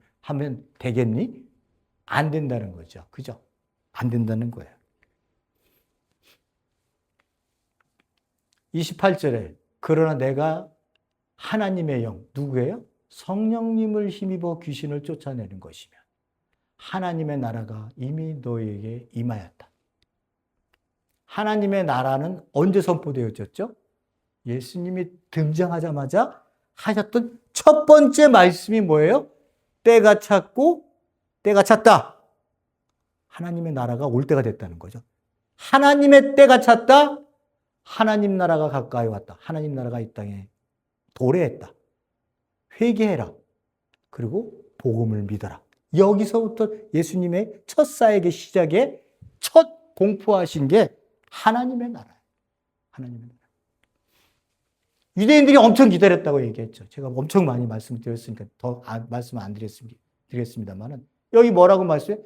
S2: 되겠니? 안 된다는 거죠. 그죠? 안 된다는 거예요. 28절에 그러나 내가 하나님의 영, 누구예요? 성령님을 힘입어 귀신을 쫓아내는 것이며 하나님의 나라가 이미 너희에게 임하였다. 하나님의 나라는 언제 선포되어졌죠? 예수님이 등장하자마자 하셨던 첫 번째 말씀이 뭐예요? 때가 찼다. 하나님의 나라가 올 때가 됐다는 거죠. 하나님의 때가 찼다. 하나님 나라가 가까이 왔다. 하나님 나라가 이 땅에 도래했다. 회개해라. 그리고 복음을 믿어라. 여기서부터 예수님의 첫 사역의 시작에 첫 공포하신 게 하나님의 나라예요. 하나님의 나라. 유대인들이 엄청 기다렸다고 얘기했죠. 제가 엄청 많이 말씀드렸으니까 더 말씀 안 드리겠습니다만은 여기 뭐라고 말씀해요?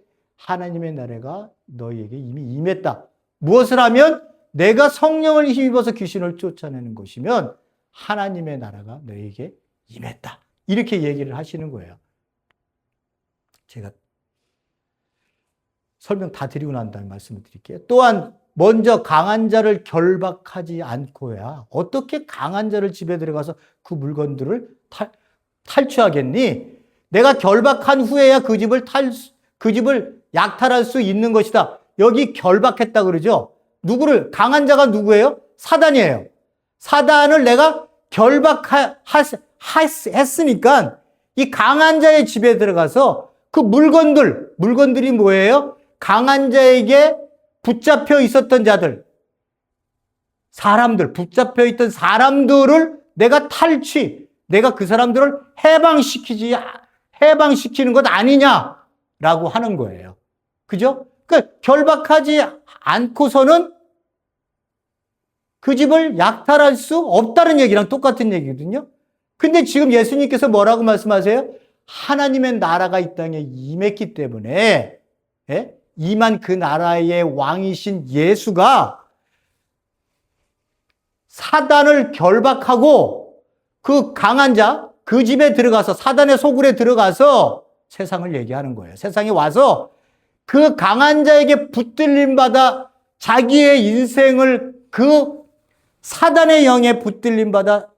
S2: 하나님의 나라가 너희에게 이미 임했다. 무엇을 하면? 내가 성령을 힘입어서 귀신을 쫓아내는 것이면 하나님의 나라가 너희에게 임했다. 이렇게 얘기를 하시는 거예요. 제가 설명 다 드리고 난 다음에 말씀을 드릴게요. 또한 먼저 강한 자를 결박하지 않고야 어떻게 강한 자를 집에 들어가서 그 물건들을 탈취하겠니? 내가 결박한 후에야 그 집을 약탈할 수 있는 것이다. 여기 결박했다 그러죠. 누구를? 강한 자가 누구예요? 사단이에요. 사단을 내가 결박했으니까 이 강한 자의 집에 들어가서 그 물건들이 뭐예요? 강한 자에게 붙잡혀 있었던 자들, 사람들, 붙잡혀 있던 사람들을 내가 내가 그 사람들을 해방시키는 것 아니냐라고 하는 거예요. 그죠? 그러니까 결박하지 않고서는 그 집을 약탈할 수 없다는 얘기랑 똑같은 얘기거든요. 근데 지금 예수님께서 뭐라고 말씀하세요? 하나님의 나라가 이 땅에 임했기 때문에, 임한 그 나라의 왕이신 예수가 사단을 결박하고 그 강한 자, 그 집에 들어가서 사단의 소굴에 들어가서 세상을 얘기하는 거예요. 세상에 와서 그 강한 자에게 붙들림 받아 자기의 인생을 그 사단의 영에 붙들림 받아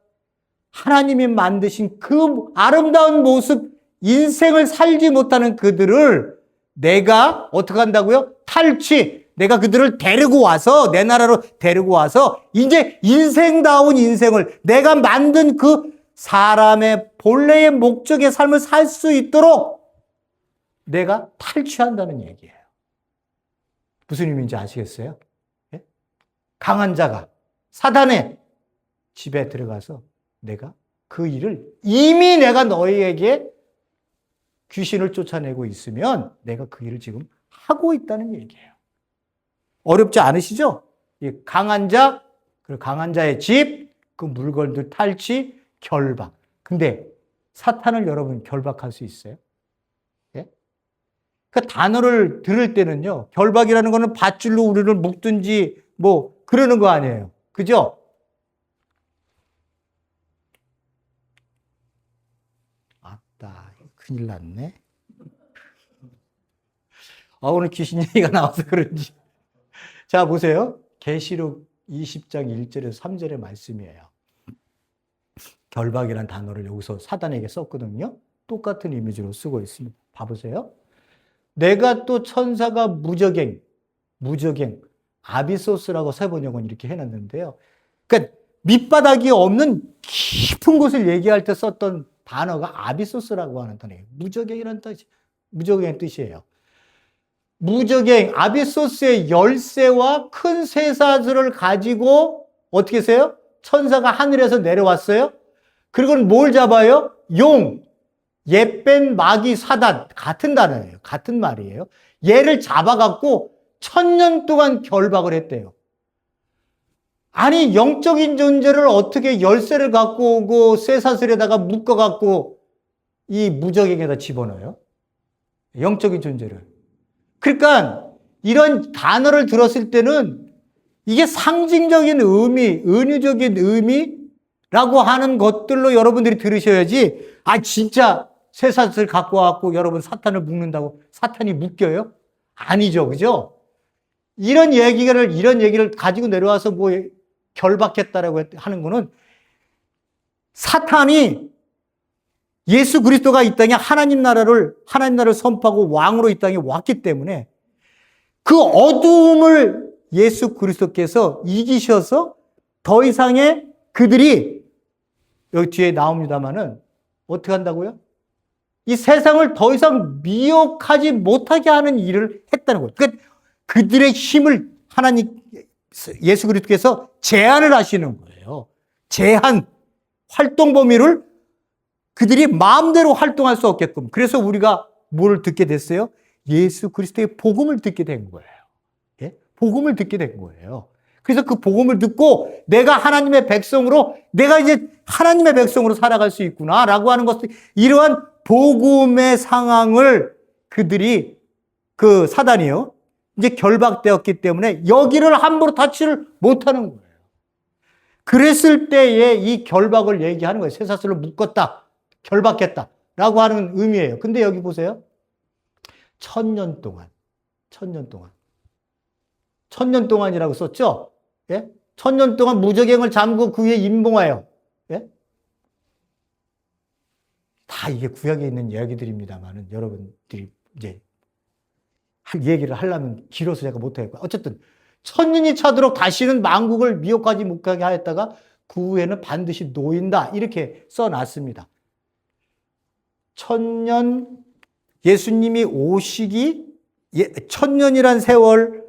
S2: 하나님이 만드신 그 아름다운 모습, 인생을 살지 못하는 그들을 내가 어떻게 한다고요? 내가 그들을 데리고 와서 내 나라로 데리고 와서 이제 인생다운 인생을 내가 만든 그 사람의 본래의 목적의 삶을 살 수 있도록 내가 탈취한다는 얘기예요. 무슨 의미인지 아시겠어요? 예? 강한 자가 사단의 집에 들어가서 내가 그 일을 이미 내가 너희에게 귀신을 쫓아내고 있으면 내가 그 일을 지금 하고 있다는 얘기예요. 어렵지 않으시죠? 이 강한 자, 그 강한 자의 집, 그 물건들 탈취, 결박. 근데 사탄을 여러분 결박할 수 있어요? 예? 그 단어를 들을 때는요, 결박이라는 거는 밧줄로 우리를 묶든지 뭐 그러는 거 아니에요. 그죠? 아따, 큰일 났네. 오늘 귀신 얘기가 나와서 그런지. 자, 보세요. 계시록 20장 1절에서 3절의 말씀이에요. 결박이라는 단어를 여기서 사단에게 썼거든요. 똑같은 이미지로 쓰고 있습니다. 봐보세요. 내가 또 천사가 무저갱, 아비소스라고 세번역은 이렇게 해놨는데요. 그러니까 밑바닥이 없는 깊은 곳을 얘기할 때 썼던 단어가 아비소스라고 하는 단어예요. 무저갱의 뜻이에요. 무저갱, 아비소스의 열쇠와 큰 쇠사슬을 가지고 어떻게 했어요? 천사가 하늘에서 내려왔어요. 그리고는 뭘 잡아요? 옅뺀 마귀 사단. 같은 단어예요. 같은 말이에요. 얘를 잡아갖고 1000년 동안 결박을 했대요. 아니, 영적인 존재를 어떻게 열쇠를 갖고 오고 쇠사슬에다가 묶어갖고 이 무저갱에다 집어넣어요? 영적인 존재를. 그러니까 이런 단어를 들었을 때는 이게 상징적인 의미, 은유적인 의미라고 하는 것들로 여러분들이 들으셔야지, 진짜 쇠사슬 갖고 와갖고 여러분 사탄을 묶는다고 사탄이 묶여요? 아니죠. 그죠? 이런 얘기를 가지고 내려와서 뭐 결박했다라고 하는 거는 사탄이 예수 그리스도가 이 땅에 하나님 나라를 선포하고 왕으로 이 땅에 왔기 때문에 그 어두움을 예수 그리스도께서 이기셔서 더 이상의 그들이 여기 뒤에 나옵니다마는 어떻게 한다고요? 이 세상을 더 이상 미혹하지 못하게 하는 일을 했다는 거예요. 그러니까 그들의 힘을 예수 그리스도께서 제한을 하시는 거예요. 활동 범위를 그들이 마음대로 활동할 수 없게끔. 그래서 우리가 뭘 듣게 됐어요? 예수 그리스도의 복음을 듣게 된 거예요. 예? 복음을 듣게 된 거예요. 그래서 그 복음을 듣고 내가 이제 하나님의 백성으로 살아갈 수 있구나라고 하는 것을, 이러한 복음의 상황을 그들이 그 사단이요. 이제 결박되었기 때문에 여기를 함부로 터치를 못하는 거예요. 그랬을 때에 이 결박을 얘기하는 거예요. 쇠사슬로 묶었다, 결박했다 라고 하는 의미예요. 근데 여기 보세요. 1000년 동안, 1000년 동안. 1000년 동안이라고 썼죠? 예? 1000년 동안 무적행을 잠그고 그 위에 임봉하여. 예? 다 이게 구약에 있는 이야기들입니다만은 여러분들이 이제 얘기를 하려면 길어서 제가 못하겠고. 어쨌든 1000년이 차도록 다시는 만국을 미혹하지 못하게 하였다가 그 후에는 반드시 놓인다. 이렇게 써놨습니다. 1000년 예수님이 오시기 1000년이란 세월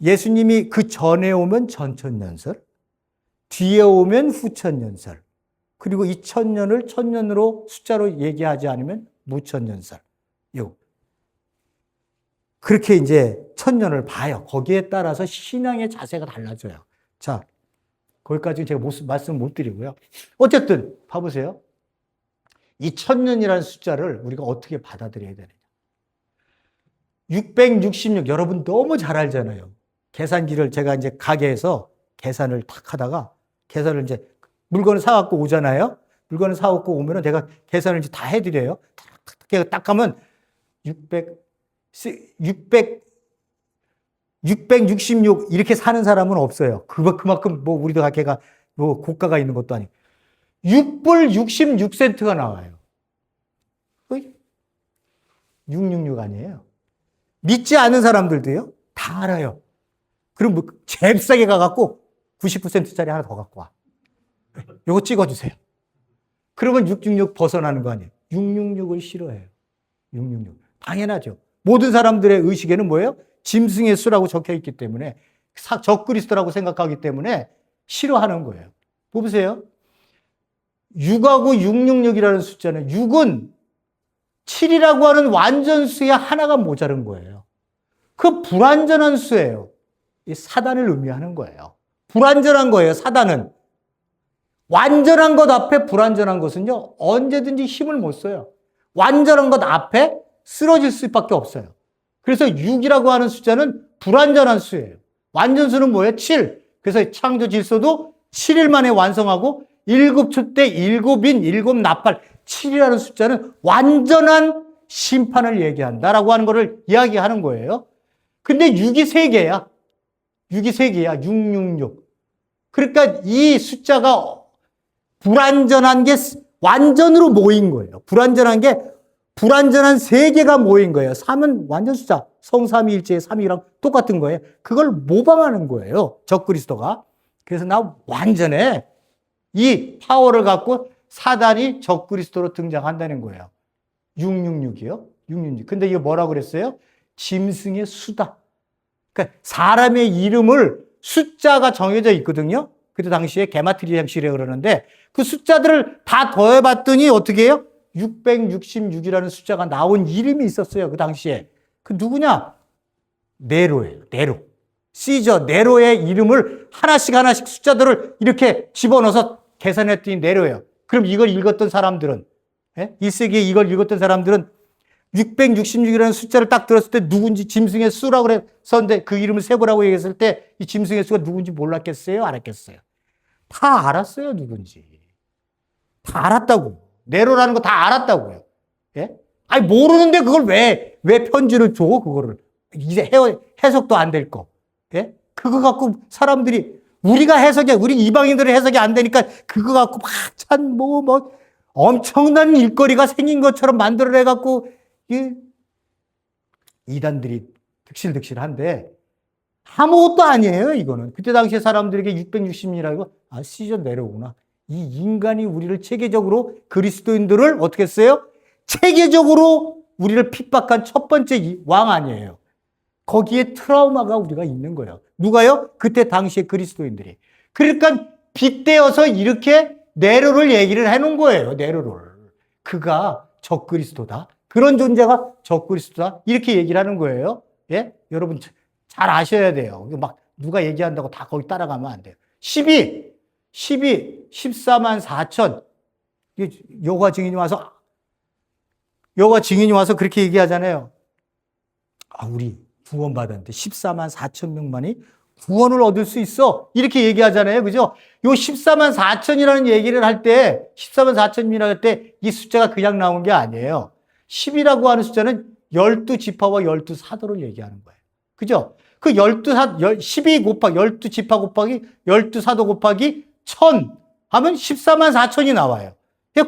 S2: 예수님이 그 전에 오면 전천년설, 뒤에 오면 후천년설, 그리고 이 1000년을 1000년으로 숫자로 얘기하지 않으면 무천년설. 그렇게 이제 1000년을 봐요. 거기에 따라서 신앙의 자세가 달라져요. 자, 거기까지 제가 말씀 못 드리고요. 어쨌든 봐보세요. 이 1000년이라는 숫자를 우리가 어떻게 받아들여야 되느냐. 666 여러분 너무 잘 알잖아요. 계산기를 제가 이제 가게에서 계산을 탁 하다가 계산을 이제 물건을 사갖고 오잖아요. 물건을 사갖고 오면은 제가 계산을 이제 다 해드려요. 딱 하면 666 이렇게 사는 사람은 없어요. 그만큼 뭐 우리도 가게가 뭐 고가가 있는 것도 아니고 6불 66센트가 나와요. 666 아니에요. 믿지 않는 사람들도요. 다 알아요. 그럼 뭐 제일 싸게 가갖고 99센트짜리 하나 더 갖고 와. 요거 찍어주세요. 그러면 666 벗어나는 거 아니에요. 666을 싫어해요. 666. 당연하죠. 모든 사람들의 의식에는 뭐예요? 짐승의 수라고 적혀 있기 때문에 적그리스도라고 생각하기 때문에 싫어하는 거예요. 보세요. 6하고 666이라는 숫자는 6은 7이라고 하는 완전수의 하나가 모자른 거예요. 그 불완전한 수예요. 이 사단을 의미하는 거예요. 불완전한 거예요, 사단은. 완전한 것 앞에 불완전한 것은요, 언제든지 힘을 못 써요. 완전한 것 앞에 쓰러질 수밖에 없어요. 그래서 6이라고 하는 숫자는 불완전한 수예요. 완전수는 뭐예요? 7. 그래서 창조 질서도 7일 만에 완성하고 7초 때 7인 7나팔 7이라는 숫자는 완전한 심판을 얘기한다라고 하는 것을 이야기하는 거예요. 근데 6이 3개야. 6이 3개야. 666. 그러니까 이 숫자가 불완전한 게 완전으로 모인 거예요. 불완전한 게 불완전한 3개가 모인 거예요. 3은 완전 숫자. 성삼위일체의 3이랑 똑같은 거예요. 그걸 모방하는 거예요. 적그리스도가. 그래서 나 완전해. 이 파워를 갖고 사단이 적그리스도로 등장한다는 거예요. 666이요. 666. 근데 이게 뭐라고 그랬어요? 짐승의 수다. 그러니까 사람의 이름을 숫자가 정해져 있거든요. 그때 당시에 게마트리 형식이라고 그러는데 그 숫자들을 다 더해봤더니 어떻게 해요? 666이라는 숫자가 나온 이름이 있었어요. 그 당시에. 그 누구냐? 네로예요. 네로. 시저 네로의 이름을 하나씩 숫자들을 이렇게 집어넣어서 계산했더니 네로예요. 그럼 이걸 읽었던 사람들은 1세기에 이걸 읽었던 사람들은 666이라는 숫자를 딱 들었을 때 누군지 짐승의 수라고 그랬었는데 그 이름을 세보라고 얘기했을 때 이 짐승의 수가 누군지 몰랐겠어요? 알았겠어요? 다 알았어요. 누군지. 다 알았다고. 네로라는 거 다 알았다고요. 예? 아니 모르는데 그걸 왜 편지를 줘? 그거를 이제 해석도 안 될 거. 예? 그거 갖고 사람들이 우리가 우리 이방인들은 해석이 안 되니까 그거 갖고 뭐 엄청난 일거리가 생긴 것처럼 만들어내 갖고 이단들이 득실득실한데 아무것도 아니에요. 이거는 그때 당시에 사람들에게 660이라고 시저 내려오구나. 이 인간이 우리를 체계적으로 그리스도인들을 어떻게 했어요? 체계적으로 우리를 핍박한 첫 번째 왕 아니에요. 거기에 트라우마가 우리가 있는 거예요. 누가요? 그때 당시에 그리스도인들이. 그러니까 빗대어서 이렇게 네로를 얘기를 해놓은 거예요. 네로를. 그가 적그리스도다. 그런 존재가 적그리스도다. 이렇게 얘기를 하는 거예요. 예? 여러분 잘 아셔야 돼요. 막 누가 얘기한다고 다 거기 따라가면 안 돼요. 14만 4천. 여호와 증인이 와서 그렇게 얘기하잖아요. 우리 구원받았는데 14만 4천 명만이 구원을 얻을 수 있어. 이렇게 얘기하잖아요. 그죠? 요 14만 4천이라는 얘기를 할 때, 14만 4천이라고 할 때 이 숫자가 그냥 나온 게 아니에요. 10이라고 하는 숫자는 12지파와 12사도를 얘기하는 거예요. 그죠? 그 12 곱하기, 12지파 곱하기, 12사도 곱하기 1000 하면 14만 4천이 나와요.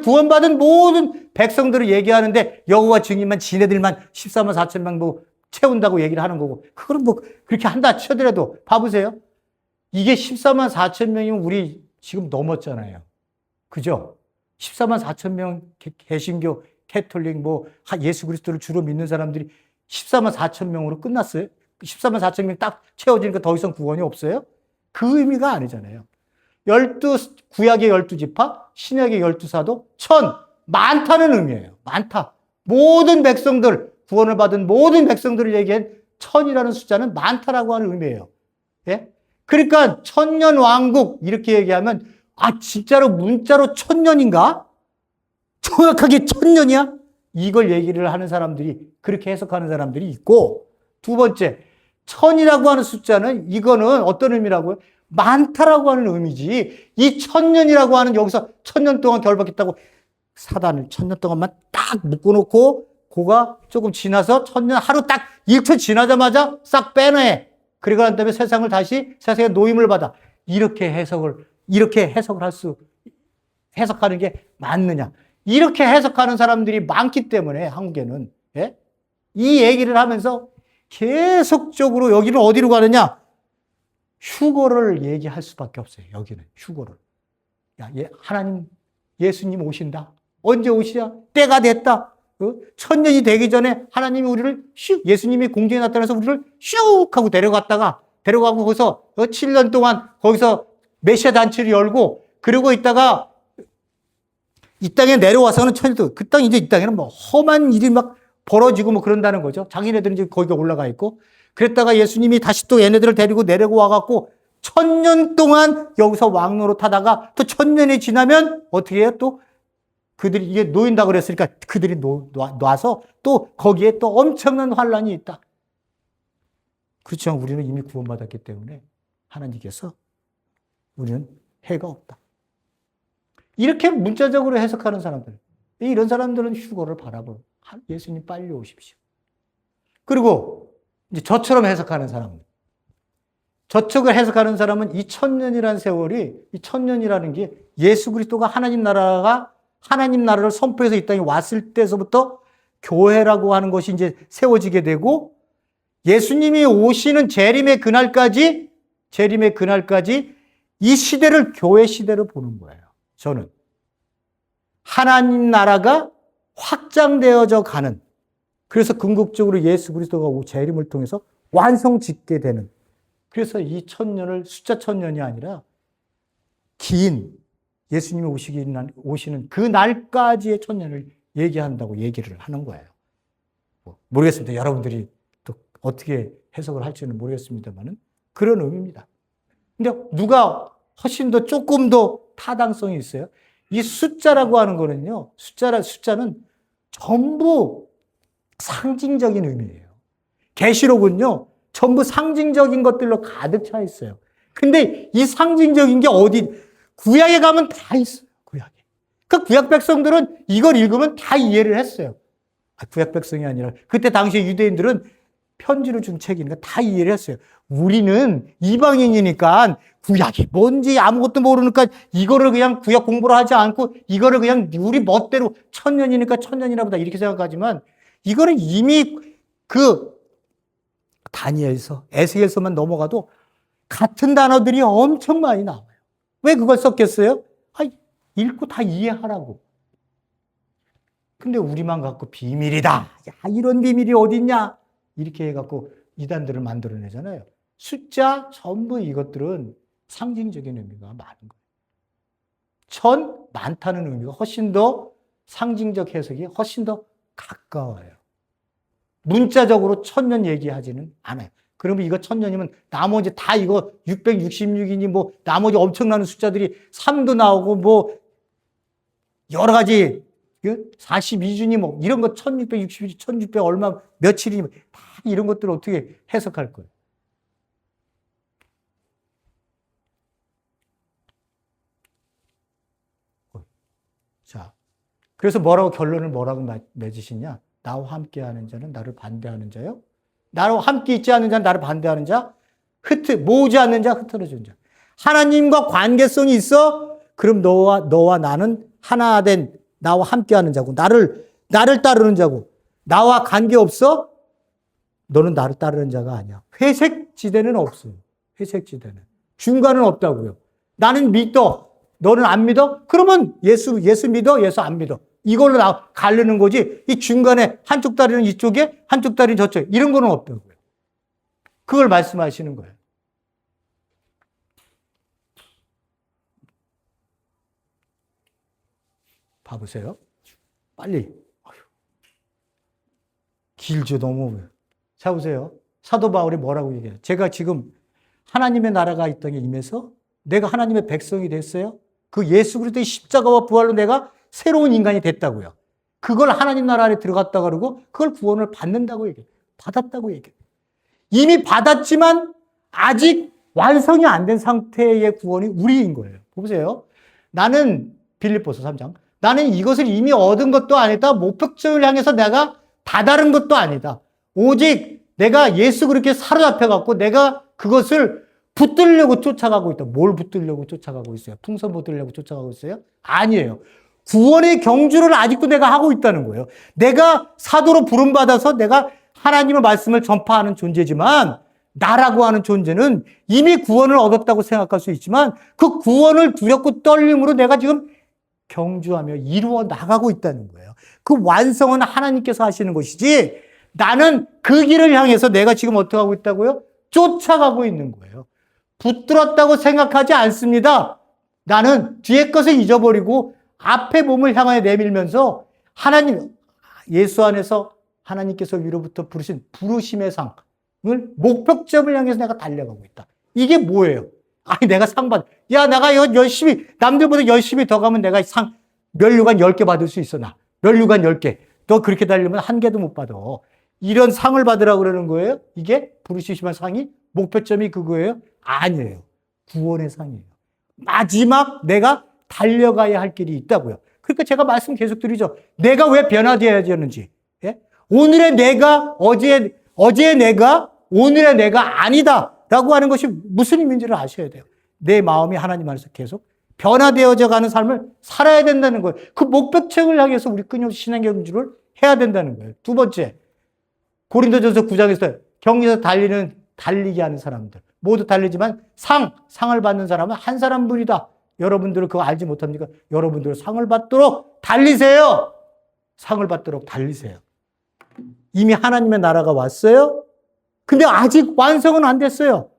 S2: 구원받은 모든 백성들을 얘기하는데 여호와 증인만 지네들만 14만 4천 명 보고 채운다고 얘기를 하는 거고, 그건 뭐 그렇게 한다 쳐더라도 봐보세요. 이게 14만 4천 명이면 우리 지금 넘었잖아요. 그죠? 14만 4천 명 개신교, 캐톨릭, 뭐 예수 그리스도를 주로 믿는 사람들이 14만 4천 명으로 끝났어요? 14만 4천 명 딱 채워지니까 더 이상 구원이 없어요? 그 의미가 아니잖아요. 구약의 12지파, 신약의 12사도, 1000, 많다는 의미예요. 많다. 모든 백성들, 구원을 받은 모든 백성들을 얘기한 1000이라는 숫자는 많다라고 하는 의미예요. 예? 그러니까 천년 왕국 이렇게 얘기하면 진짜로 문자로 1000년인가? 정확하게 1000년이야? 이걸 얘기를 하는 사람들이, 그렇게 해석하는 사람들이 있고, 두 번째, 1000이라고 하는 숫자는 이거는 어떤 의미라고요? 많다라고 하는 의미지. 이 1000년이라고 하는, 여기서 1000년 동안 결박했다고 사단을 1000년 동안만 딱 묶어놓고 그가 조금 지나서 1000년 하루 딱 일초 지나자마자 싹 빼내. 그리고 난 다음에 세상을 다시 세상의 노임을 받아. 이렇게 해석을 해석하는 게 맞느냐. 이렇게 해석하는 사람들이 많기 때문에 한국에는, 예? 이 얘기를 하면서 계속적으로 여기는 어디로 가느냐? 휴거를 얘기할 수밖에 없어요. 여기는 휴거를. 하나님, 예수님 오신다. 언제 오시냐? 때가 됐다. 1000년이 되기 전에 하나님이 우리를 예수님이 공중에 나타나서 우리를 슉 하고 데려가고 거기서 7년 동안 거기서 메시아 잔치를 열고, 그리고 있다가 이 땅에 내려와서는 천년도, 그 땅, 이제 이 땅에는 뭐 험한 일이 막 벌어지고 뭐 그런다는 거죠. 자기네들은 이제 거기가 올라가 있고, 그랬다가 예수님이 다시 또 얘네들을 데리고 내려고 와갖고 1000년 동안 여기서 왕노릇 하다가 또 1000년이 지나면 어떻게 해요? 또 그들이 이게 놓인다고 그랬으니까 그들이 놔서 또 거기에 또 엄청난 환란이 있다. 그렇지만 우리는 이미 구원받았기 때문에 하나님께서 우리는 해가 없다. 이렇게 문자적으로 해석하는 사람들, 이런 사람들은 휴거를 바라보고 예수님 빨리 오십시오. 그리고 이제 저처럼 해석하는 사람들, 저쪽을 해석하는 사람은 이 1000년이라는 세월이, 이 1000년이라는 게 예수 그리스도가 하나님 나라를 선포해서 이 땅에 왔을 때서부터 교회라고 하는 것이 이제 세워지게 되고, 예수님이 오시는 재림의 그날까지 이 시대를 교회 시대로 보는 거예요. 저는 하나님 나라가 확장되어져 가는, 그래서 궁극적으로 예수 그리스도가 재림을 통해서 완성 짓게 되는, 그래서 이 1000년을 숫자 1000년이 아니라 긴 예수님이 오시는 그 날까지의 1000년을 얘기한다고 얘기를 하는 거예요. 모르겠습니다. 여러분들이 또 어떻게 해석을 할지는 모르겠습니다만은 그런 의미입니다. 근데 누가 훨씬 더 조금 더 타당성이 있어요? 이 숫자라고 하는 거는요, 숫자는 전부 상징적인 의미예요. 계시록은요, 전부 상징적인 것들로 가득 차 있어요. 근데 이 상징적인 게 구약에 가면 다 있어요. 구약에. 그 구약 백성들은 이걸 읽으면 다 이해를 했어요. 구약 백성이 아니라 그때 당시에 유대인들은 편지를 준 책이니까 다 이해를 했어요. 우리는 이방인이니까 구약이 뭔지 아무것도 모르니까 이거를 그냥 구약 공부를 하지 않고 이거를 그냥 우리 멋대로 1000년이니까 1000년이나 보다 이렇게 생각하지만, 이거는 이미 그 다니엘서, 에스겔서만 넘어가도 같은 단어들이 엄청 많이 나와요. 왜 그걸 썼겠어요? 읽고 다 이해하라고. 근데 우리만 갖고 비밀이다. 이런 비밀이 어딨냐? 이렇게 해갖고 이단들을 만들어내잖아요. 숫자 전부 이것들은 상징적인 의미가 많은 거예요. 1000, 많다는 의미가 훨씬 더 상징적 해석이 훨씬 더 가까워요. 문자적으로 1000년 얘기하지는 않아요. 그러면 이거 1000년이면 나머지 다 이거 666이니 뭐 나머지 엄청나는 숫자들이 3도 나오고 뭐 여러 가지 42주니 뭐 이런 거 1660일, 1600 얼마 며칠이니 다 이런 것들을 어떻게 해석할 거예요? 자, 그래서 결론을 뭐라고 맺으시냐? 나와 함께하는 자는 나를 반대하는 자요. 나와 함께 있지 않는 자는 나를 반대하는 자. 모으지 않는 자, 흩어져준 자. 하나님과 관계성이 있어? 그럼 너와 나는 하나 된 나와 함께하는 자고, 나를 따르는 자고. 나와 관계 없어? 너는 나를 따르는 자가 아니야. 회색 지대는 없어요. 회색 지대는. 중간은 없다고요. 나는 믿어. 너는 안 믿어? 그러면 예수 믿어? 예수 안 믿어? 이걸로 가르는 거지. 이 중간에 한쪽 다리는 이쪽에, 한쪽 다리는 저쪽에. 이런 거는 없다고요. 그걸 말씀하시는 거예요. 봐보세요. 빨리. 길죠, 너무. 자, 보세요. 사도 바울이 뭐라고 얘기해요? 제가 지금 하나님의 나라가 이 땅에 임해서 내가 하나님의 백성이 됐어요. 그 예수 그리스도의 십자가와 부활로 내가 새로운 인간이 됐다고요. 그걸 하나님 나라 안에 들어갔다 그러고 그걸 구원을 받는다고 얘기해요. 받았다고 얘기해요. 이미 받았지만 아직 완성이 안 된 상태의 구원이 우리인 거예요. 보세요. 나는 빌립보서 3장. 나는 이것을 이미 얻은 것도 아니다. 목표점을 향해서 내가 다다른 것도 아니다. 오직 내가 예수 그렇게 사로잡혀갖고 내가 그것을 붙들려고 쫓아가고 있다. 뭘 붙들려고 쫓아가고 있어요? 풍선 붙들려고 쫓아가고 있어요? 아니에요. 구원의 경주를 아직도 내가 하고 있다는 거예요. 내가 사도로 부름받아서 내가 하나님의 말씀을 전파하는 존재지만 나라고 하는 존재는 이미 구원을 얻었다고 생각할 수 있지만 그 구원을 두렵고 떨림으로 내가 지금 경주하며 이루어 나가고 있다는 거예요. 그 완성은 하나님께서 하시는 것이지 나는 그 길을 향해서 내가 지금 어떻게 하고 있다고요? 쫓아가고 있는 거예요. 붙들었다고 생각하지 않습니다. 나는 뒤에 것을 잊어버리고 앞에 몸을 향하여 내밀면서 하나님, 예수 안에서 하나님께서 위로부터 부르신 부르심의 상을 목표점을 향해서 내가 달려가고 있다. 이게 뭐예요? 아니, 내가 상 받, 야, 내가 열심히, 남들보다 열심히 더 가면 내가 면류관 10개 받을 수 있어, 나. 면류관 10개. 너 그렇게 달리면 한 개도 못 받아. 이런 상을 받으라고 그러는 거예요? 이게 부르심의 상이? 목표점이 그거예요? 아니에요. 구원의 상이에요. 마지막 내가 달려가야 할 길이 있다고요. 그러니까 제가 말씀 계속 드리죠. 내가 왜 변화되어야 되는지. 예? 오늘의 내가, 어제의 내가, 오늘의 내가 아니다. 라고 하는 것이 무슨 의미인지를 아셔야 돼요. 내 마음이 하나님 안에서 계속 변화되어져 가는 삶을 살아야 된다는 거예요. 그 목표점을 향해서 우리 끊임없이 신앙 경주를 해야 된다는 거예요. 두 번째, 고린도전서 9장에서 경리에서 달리게 하는 사람들. 모두 달리지만 상을 받는 사람은 한 사람뿐이다. 여러분들은 그거 알지 못합니까? 여러분들은 상을 받도록 달리세요. 상을 받도록 달리세요. 이미 하나님의 나라가 왔어요. 근데 아직 완성은 안 됐어요.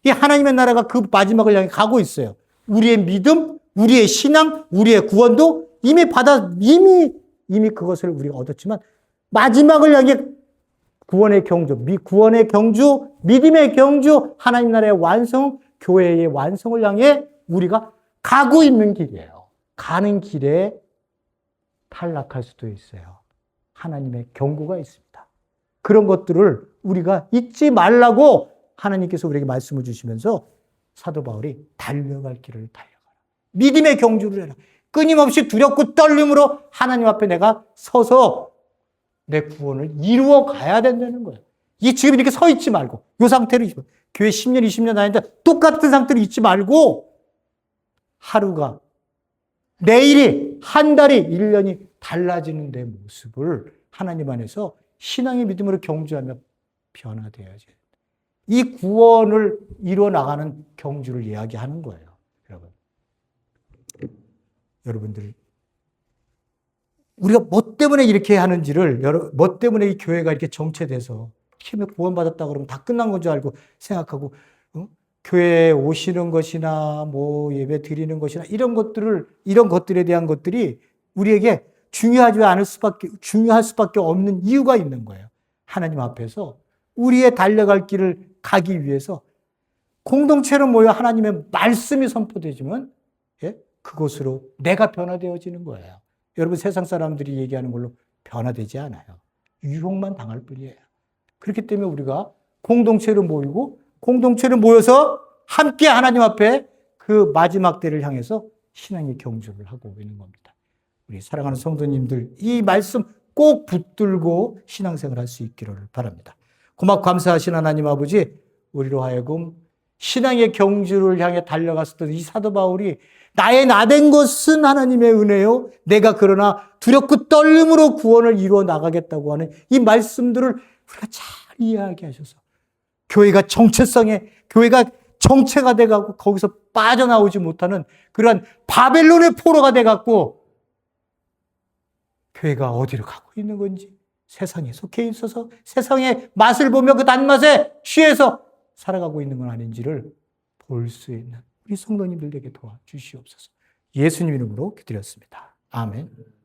S2: 이 하나님의 나라가 그 마지막을 향해 가고 있어요. 우리의 믿음, 우리의 신앙, 우리의 구원도 이미 그것을 우리가 얻었지만 마지막을 향해 구원의 경주, 믿음의 경주, 하나님 나라의 완성, 교회의 완성을 향해 우리가 가고 있는 길이에요. 가는 길에 탈락할 수도 있어요. 하나님의 경고가 있습니다. 그런 것들을 우리가 잊지 말라고 하나님께서 우리에게 말씀을 주시면서 사도 바울이 달려갈 길을 달려가라. 믿음의 경주를 해라. 끊임없이 두렵고 떨림으로 하나님 앞에 내가 서서 내 구원을 이루어 가야 된다는 거예요. 지금 이렇게 서 있지 말고, 이 상태로, 교회 10년, 20년 다니는데 똑같은 상태로 있지 말고, 하루가, 내일이, 한 달이, 1년이 달라지는 내 모습을 하나님 안에서 신앙의 믿음으로 경주하며 변화되어야지. 이 구원을 이루어 나가는 경주를 이야기하는 거예요. 여러분들. 우리가 뭐 때문에 이렇게 하는지를, 뭐 때문에 이 교회가 이렇게 정체돼서 힘에 구원받았다 그러면 다 끝난 건 줄 알고 생각하고, 교회에 오시는 것이나, 예배 드리는 것이나, 이런 것들에 대한 것들이 우리에게 중요할 수밖에 없는 이유가 있는 거예요. 하나님 앞에서 우리의 달려갈 길을 가기 위해서 공동체로 모여 하나님의 말씀이 선포되지만, 그것으로 내가 변화되어지는 거예요. 여러분 세상 사람들이 얘기하는 걸로 변화되지 않아요. 유혹만 당할 뿐이에요. 그렇기 때문에 우리가 공동체로 모이고 공동체로 모여서 함께 하나님 앞에 그 마지막 때를 향해서 신앙의 경주를 하고 있는 겁니다. 우리 사랑하는 성도님들 이 말씀 꼭 붙들고 신앙생활 할 수 있기를 바랍니다. 고맙고 감사하신 하나님 아버지, 우리로 하여금 신앙의 경주를 향해 달려갔었던 이 사도 바울이 나의 나된 것은 하나님의 은혜요 내가 그러나 두렵고 떨림으로 구원을 이루어 나가겠다고 하는 이 말씀들을 우리가 잘 이해하게 하셔서 교회가 정체가 돼가고 거기서 빠져나오지 못하는 그러한 바벨론의 포로가 돼갖고 교회가 어디로 가고 있는 건지 세상에 속해 있어서 세상의 맛을 보며 그 단맛에 취해서 살아가고 있는 건 아닌지를 볼 수 있는 우리 성도님들에게 도와주시옵소서. 예수님 이름으로 기도드렸습니다. 아멘.